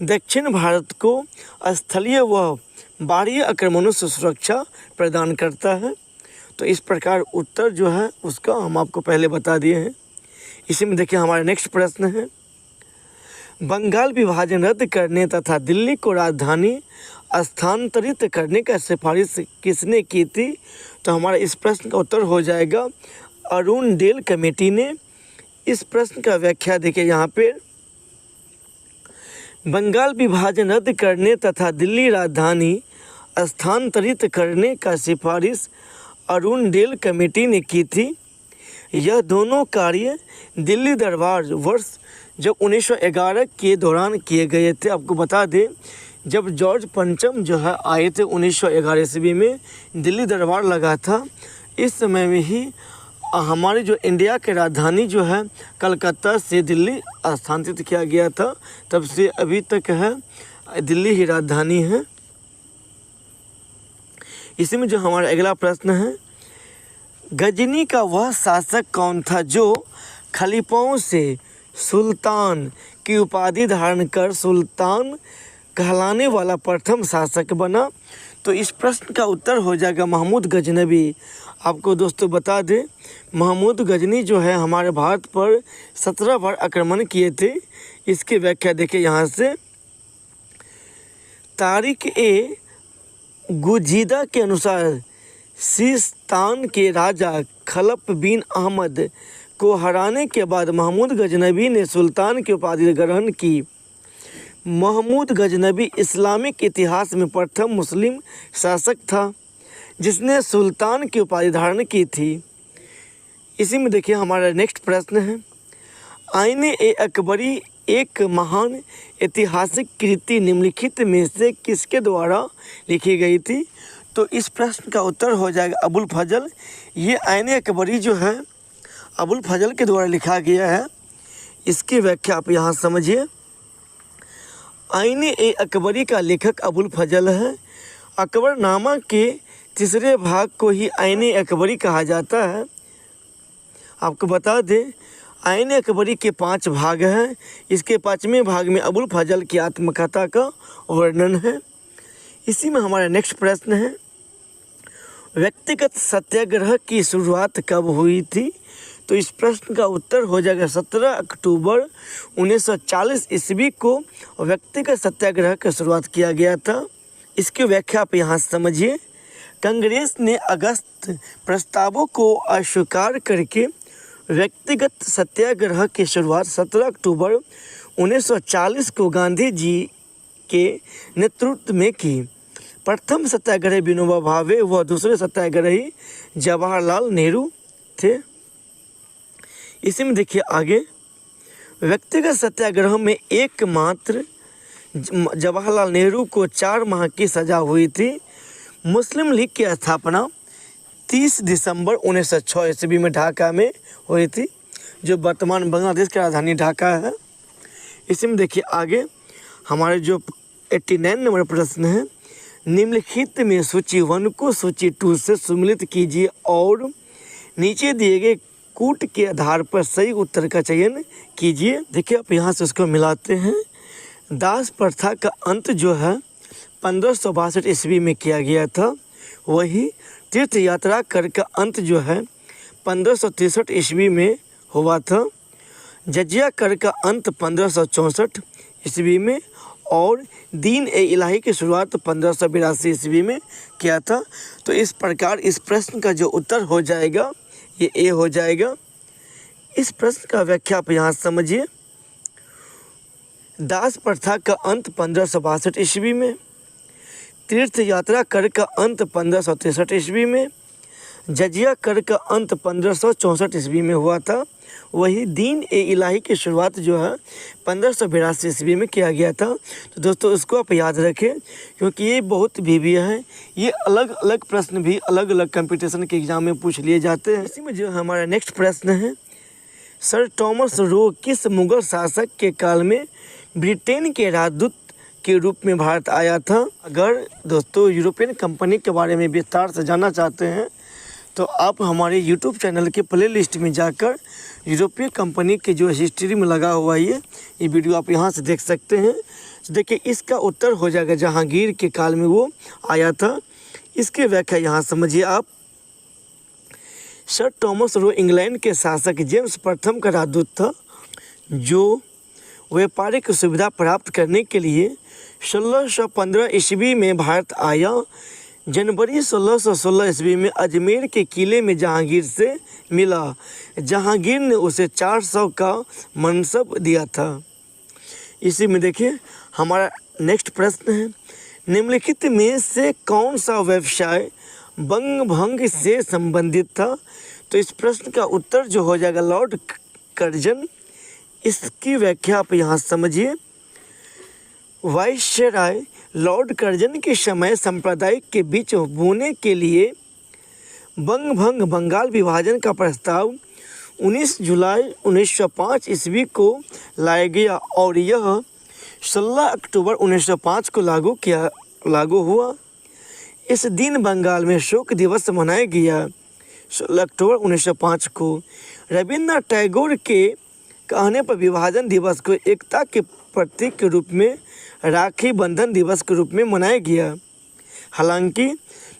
दक्षिण भारत को स्थलीय व बाहरी आक्रमणों से सुरक्षा प्रदान करता है। तो इस प्रकार उत्तर जो है उसका हम आपको पहले बता दिए हैं। इसी में देखिए हमारा नेक्स्ट प्रश्न है, बंगाल विभाजन रद्द करने तथा दिल्ली को राजधानी स्थानांतरित करने का सिफारिश किसने की थी? तो हमारा इस प्रश्न का उत्तर हो जाएगा अरुणडेल कमेटी ने। इस प्रश्न का व्याख्या देखिए यहाँ पे, बंगाल विभाजन रद्द करने तथा दिल्ली राजधानी स्थानांतरित करने का सिफारिश अरुणडेल कमेटी ने की थी। यह दोनों कार्य दिल्ली दरबार वर्ष जब 1911 के दौरान किए गए थे। आपको बता दें, जब जॉर्ज पंचम जो है आए थे 1911 ईस्वी में, दिल्ली दरबार लगा था। इस समय में ही हमारी जो इंडिया की राजधानी जो है कलकत्ता से दिल्ली स्थानांतरित किया गया था। तब से अभी तक है दिल्ली ही राजधानी है। इसी में जो हमारा अगला प्रश्न है, गजनी का वह शासक कौन था जो खलीफाओं से सुल्तान की उपाधि धारण कर सुल्तान कहलाने वाला प्रथम शासक बना? तो इस प्रश्न का उत्तर हो जाएगा महमूद गजनवी। आपको दोस्तों बता दें, महमूद गजनी जो है हमारे भारत पर 17 बार आक्रमण किए थे। इसकी व्याख्या देखिए यहाँ से, तारिक ए गुजीदा के अनुसार सिस्तान के राजा खलफ बिन अहमद को हराने के बाद महमूद गजनवी ने सुल्तान की उपाधि ग्रहण की। महमूद गजनवी इस्लामिक इतिहास में प्रथम मुस्लिम शासक था जिसने सुल्तान की उपाधि धारण की थी। इसी में देखिए हमारा नेक्स्ट प्रश्न है, आईन-ए-अकबरी एक महान ऐतिहासिक कृति निम्नलिखित में से किसके द्वारा लिखी गई थी? तो इस प्रश्न का उत्तर हो जाएगा अबुल फजल। ये आईन-ए-अकबरी जो है अबुल फजल के द्वारा लिखा गया है। इसकी व्याख्या आप यहाँ समझिए। आईन-ए-अकबरी का लेखक अबुल फजल है। अकबरनामा के तीसरे भाग को ही आईन-ए-अकबरी कहा जाता है। आपको बता दें, आईन-ए-अकबरी के 5 भाग हैं। इसके 5वें भाग में अबुल फजल की आत्मकथा का वर्णन है। इसी में हमारा नेक्स्ट प्रश्न है, व्यक्तिगत सत्याग्रह की शुरुआत कब हुई थी? तो इस प्रश्न का उत्तर हो जाएगा 17 अक्टूबर 1940 ईस्वी को व्यक्तिगत सत्याग्रह की शुरुआत किया गया था। इसकी व्याख्या आप यहाँ समझिए। कांग्रेस ने अगस्त प्रस्तावों को अस्वीकार करके व्यक्तिगत सत्याग्रह की शुरुआत 17 अक्टूबर 1940 को गांधी जी के नेतृत्व में की। प्रथम सत्याग्रही विनोबा भावे व दूसरे सत्याग्रही जवाहरलाल नेहरू थे। इसी में देखिए आगे, व्यक्तिगत सत्याग्रह में एकमात्र जवाहरलाल नेहरू को 4 माह की सजा हुई थी। मुस्लिम लीग की स्थापना 30 दिसंबर 1906 ईस्वी में ढाका में हुई थी, जो वर्तमान बांग्लादेश की राजधानी ढाका है। इसी में देखिए आगे हमारे जो 89 नंबर प्रश्न है, निम्नलिखित में सूची 1 को सूची 2 से सम्मिलित कीजिए और नीचे दिए गए कूट के आधार पर सही उत्तर का चयन कीजिए। देखिए आप यहाँ से उसको मिलाते हैं। दास प्रथा का अंत जो है 1562 ईस्वी में किया गया था। वही तीर्थ यात्रा कर का अंत जो है 1563 ईस्वी में हुआ था। जजिया कर का अंत 1564 ईस्वी में और दीन ए इलाही की शुरुआत 1582 ईस्वी में किया था। तो इस प्रकार इस प्रश्न का जो उत्तर हो जाएगा ये ए हो जाएगा। इस प्रश्न का व्याख्या आप यहाँ समझिए। दास प्रथा का अंत 1562 ईस्वी में, तीर्थ यात्रा कर का अंत 1563 ईस्वी में, जजिया कर का अंत 1564 ईस्वी में हुआ था। वही दीन ए इलाही की शुरुआत जो है 1582 ईस्वी में किया गया था। तो दोस्तों इसको आप याद रखें क्योंकि ये बहुत भी है। ये अलग अलग प्रश्न भी अलग अलग कंपटीशन के एग्जाम में पूछ लिए जाते हैं। इसी में जो हमारा नेक्स्ट प्रश्न है, सर थॉमस रो किस मुगल शासक के काल में ब्रिटेन के राजदूत के रूप में भारत आया था? अगर दोस्तों यूरोपियन कंपनी के बारे में विस्तार से जानना चाहते हैं तो आप हमारे यूट्यूब चैनल के प्लेलिस्ट में जाकर यूरोपीय कंपनी के जो हिस्ट्री में लगा हुआ है ये वीडियो आप यहाँ से देख सकते हैं। तो देखिए इसका उत्तर हो जाएगा जहांगीर के काल में वो आया था। इसकी व्याख्या यहाँ समझिए आप। सर थॉमस रो इंग्लैंड के शासक जेम्स प्रथम का राजदूत था जो व्यापारिक सुविधा प्राप्त करने के लिए 1615 ईस्वी में भारत आया। जनवरी 1616 ईस्वी में अजमेर के किले में जहांगीर से मिला। जहांगीर ने उसे 400 का मनसब दिया था। इसी में देखिए हमारा नेक्स्ट प्रश्न है, निम्नलिखित में से कौन सा व्यवसाय बंग भंग से संबंधित था? तो इस प्रश्न का उत्तर जो हो जाएगा लॉर्ड कर्जन। इसकी व्याख्या आप यहाँ समझिए। वाइसराय लॉर्ड कर्जन के समय सांप्रदायिक के बीच होने के लिए बंग भंग बंगाल विभाजन का प्रस्ताव 19 जुलाई 1905 ईस्वी को लाया गया और यह 16 अक्टूबर 1905 को लागू हुआ। इस दिन बंगाल में शोक दिवस मनाया गया। 16 अक्टूबर 1905 को रविन्द्रनाथ टैगोर के कहने पर विभाजन दिवस को एकता के प्रतीक के रूप में राखी बंधन दिवस के रूप में मनाया गया। हालांकि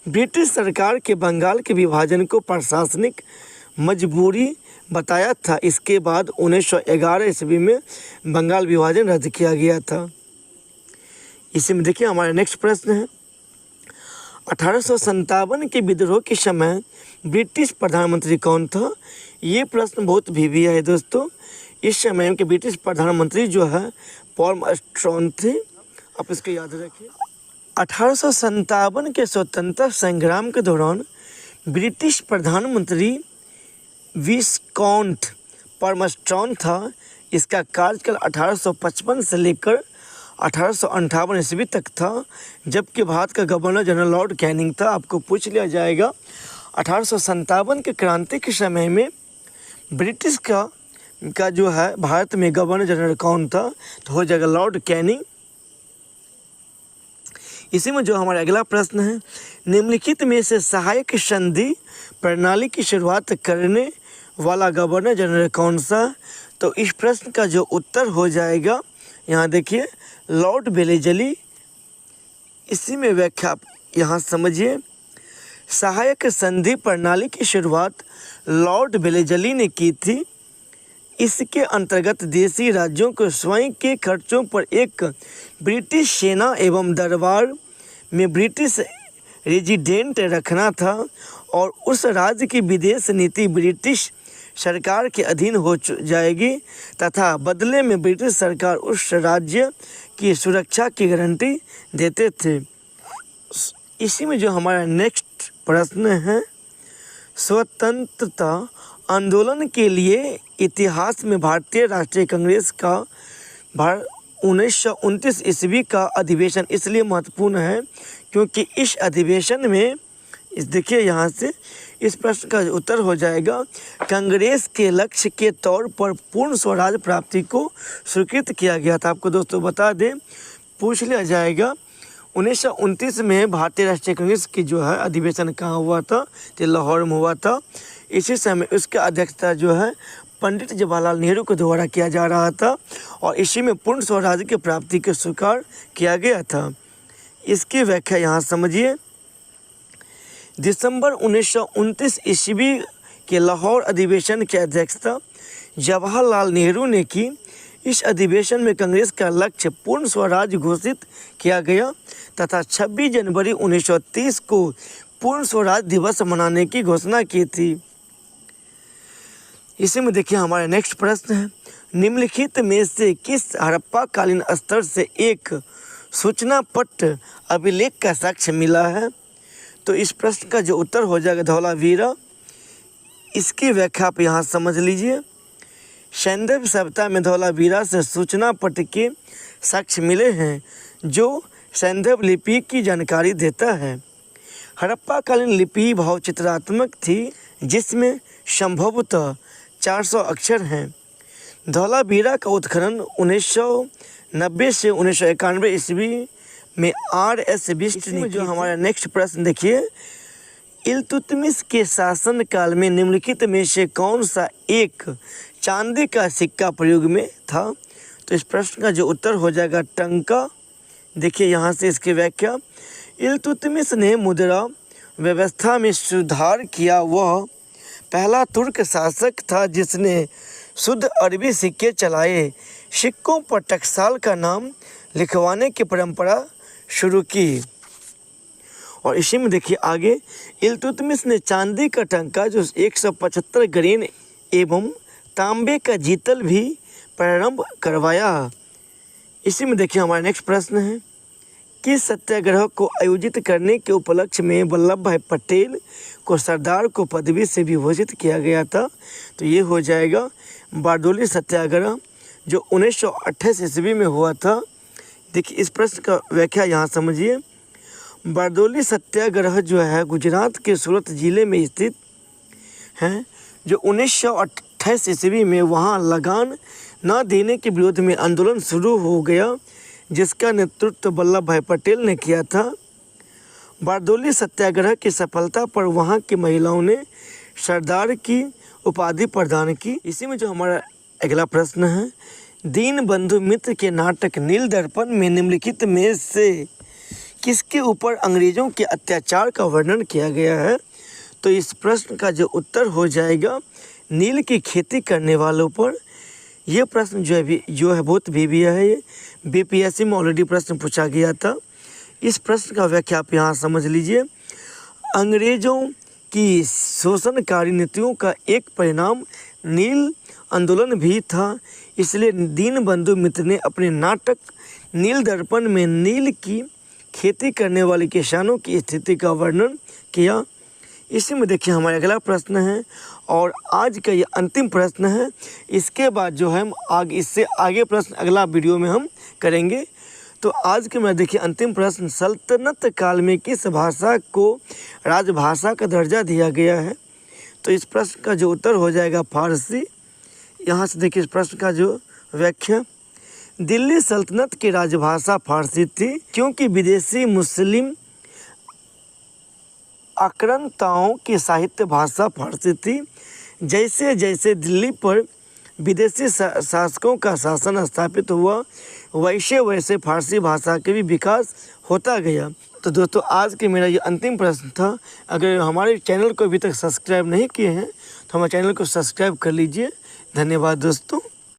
ब्रिटिश सरकार के बंगाल के विभाजन को प्रशासनिक मजबूरी बताया था। इसके बाद 1911 ईस्वी में बंगाल विभाजन रद्द किया गया था। इसी में देखिए हमारा नेक्स्ट प्रश्न है, 1857 के विद्रोह के समय ब्रिटिश प्रधानमंत्री कौन था? ये प्रश्न बहुत भी है दोस्तों। इस समय के ब्रिटिश प्रधानमंत्री जो है पॉल आर्मस्ट्रॉन्ग थे। आप इसको याद रखिए। 1857 के स्वतंत्रता संग्राम के दौरान ब्रिटिश प्रधानमंत्री विस्काउंट आर्मस्ट्रॉन्ग था। इसका कार्यकाल 1855 से लेकर 1858 ईस्वी तक था, जबकि भारत का गवर्नर जनरल लॉर्ड कैनिंग था। आपको पूछ लिया जाएगा 1857 के क्रांति के समय में ब्रिटिश का जो है भारत में गवर्नर जनरल कौन था? तो हो जाएगा लॉर्ड कैनिंग। इसी में जो हमारा अगला प्रश्न है, निम्नलिखित में से सहायक संधि प्रणाली की शुरुआत करने वाला गवर्नर जनरल कौन सा? तो इस प्रश्न का जो उत्तर हो जाएगा यहाँ देखिए लॉर्ड वेलेजली। इसी में व्याख्या यहाँ समझिए। सहायक संधि प्रणाली की शुरुआत लॉर्ड वेलेजली ने की थी। इसके अंतर्गत देशी राज्यों को स्वयं के खर्चों पर एक ब्रिटिश सेना एवं दरबार में ब्रिटिश रेजिडेंट रखना था और उस राज्य की विदेश नीति ब्रिटिश सरकार के अधीन हो जाएगी तथा बदले में ब्रिटिश सरकार उस राज्य की सुरक्षा की गारंटी देते थे। इसी में जो हमारा नेक्स्ट प्रश्न है, स्वतंत्रता आंदोलन के लिए इतिहास में भारतीय राष्ट्रीय कांग्रेस का 1929 ईस्वी का अधिवेशन इसलिए महत्वपूर्ण है क्योंकि इस अधिवेशन में देखिए यहाँ से इस प्रश्न का उत्तर हो जाएगा कांग्रेस के लक्ष्य के तौर पर पूर्ण स्वराज प्राप्ति को स्वीकृत किया गया था। आपको दोस्तों बता दें, पूछ लिया जाएगा 1929 में भारतीय राष्ट्रीय कांग्रेस की जो है अधिवेशन कहाँ हुआ था? तो लाहौर में हुआ था। इसी समय उसका अध्यक्षता जो है पंडित जवाहरलाल नेहरू के द्वारा किया जा रहा था और इसी में पूर्ण स्वराज की प्राप्ति को स्वीकार किया गया था। इसकी व्याख्या यहाँ समझिए। दिसंबर 1929 ईस्वी के लाहौर अधिवेशन की अध्यक्षता जवाहरलाल नेहरू ने की। इस अधिवेशन में कांग्रेस का लक्ष्य पूर्ण स्वराज घोषित किया गया तथा 26 जनवरी 1930 को पूर्ण स्वराज दिवस मनाने की घोषणा की थी। इसी में देखिए हमारा नेक्स्ट प्रश्न है, निम्नलिखित में से किस हड़प्पा कालीन स्तर से एक सूचना पट्ट अभिलेख का साक्ष्य मिला है? तो इस प्रश्न का जो उत्तर हो जाएगा धौलावीरा। इसकी व्याख्या आप यहाँ समझ लीजिए। सैंधव सभ्यता में धौलावीरा से सूचना पट्ट के साक्ष्य मिले हैं जो सैंधव लिपि की जानकारी देता है। हड़प्पा कालीन लिपि भावचित्रात्मक थी जिसमें संभवतः 400 अक्षर हैं। धौलावीरा का उत्खनन 1990 से 1991 ईस्वी में RS बिष्ट ने जो हमारा नेक्स्ट प्रश्न देखिए, इल्तुतमिश के शासनकाल में निम्नलिखित में से कौन सा एक चांदी का सिक्का प्रयोग में था? तो इस प्रश्न का जो उत्तर हो जाएगा टंका। देखिए यहाँ से इसकी व्याख्या, इल्तुतमिश ने मुद्रा व्यवस्था में सुधार किया। वह पहला तुर्क शासक था जिसने शुद्ध अरबी सिक्के चलाए। सिक्कों पर टकसाल का नाम लिखवाने की परंपरा शुरू की। और इसी में देखिए आगे, इल्तुतमिश ने चांदी का टंका जो 175 ग्रेन एवं तांबे का जीतल भी प्रारंभ करवाया। इसी में देखिए हमारा नेक्स्ट प्रश्न है, किस सत्याग्रह को आयोजित करने के उपलक्ष्य में वल्लभ भाई पटेल को सरदार को पदवी से विभूषित किया गया था? तो ये हो जाएगा बारडोली सत्याग्रह जो 1928 ईस्वी में हुआ था। देखिए इस प्रश्न का व्याख्या यहाँ समझिए। बारडोली सत्याग्रह जो है गुजरात के सूरत जिले में स्थित है, जो 1928 ईस्वी में वहाँ लगान न देने के विरोध में आंदोलन शुरू हो गया जिसका नेतृत्व वल्लभ भाई पटेल ने किया था। बारडोली सत्याग्रह की सफलता पर वहाँ की महिलाओं ने सरदार की उपाधि प्रदान की। इसी में जो हमारा अगला प्रश्न है, दीनबंधु मित्र के नाटक नील दर्पण में निम्नलिखित में से किसके ऊपर अंग्रेजों के अत्याचार का वर्णन किया गया है? तो इस प्रश्न का जो उत्तर हो जाएगा नील की खेती करने वालों पर। यह प्रश्न जो है बहुत बीबिया है, ये BPSC में ऑलरेडी प्रश्न पूछा गया था। इस प्रश्न का व्याख्या आप यहाँ समझ लीजिए। अंग्रेजों की शोषणकारी नीतियों का एक परिणाम नील आंदोलन भी था, इसलिए दीनबंधु मित्र ने अपने नाटक नील दर्पण में नील की खेती करने वाले किसानों की स्थिति का वर्णन किया। इसी में देखिए हमारा अगला प्रश्न है और आज का ये अंतिम प्रश्न है। इसके बाद जो है हम इससे आगे प्रश्न अगला वीडियो में हम करेंगे। तो आज के मैं देखिए अंतिम प्रश्न, सल्तनत काल में किस भाषा को राजभाषा का दर्जा दिया गया है? तो इस प्रश्न का जो उत्तर हो जाएगा फारसी। यहाँ से देखिए इस प्रश्न का जो व्याख्या, दिल्ली सल्तनत की राजभाषा फारसी थी क्योंकि विदेशी मुस्लिम आक्रांताओं की साहित्य भाषा फारसी थी। जैसे जैसे दिल्ली पर विदेशी शासकों का शासन स्थापित हुआ वैसे वैसे फारसी भाषा के भी विकास होता गया। तो दोस्तों आज के मेरा ये अंतिम प्रश्न था। अगर हमारे चैनल को अभी तक सब्सक्राइब नहीं किए हैं तो हमारे चैनल को सब्सक्राइब कर लीजिए। धन्यवाद दोस्तों।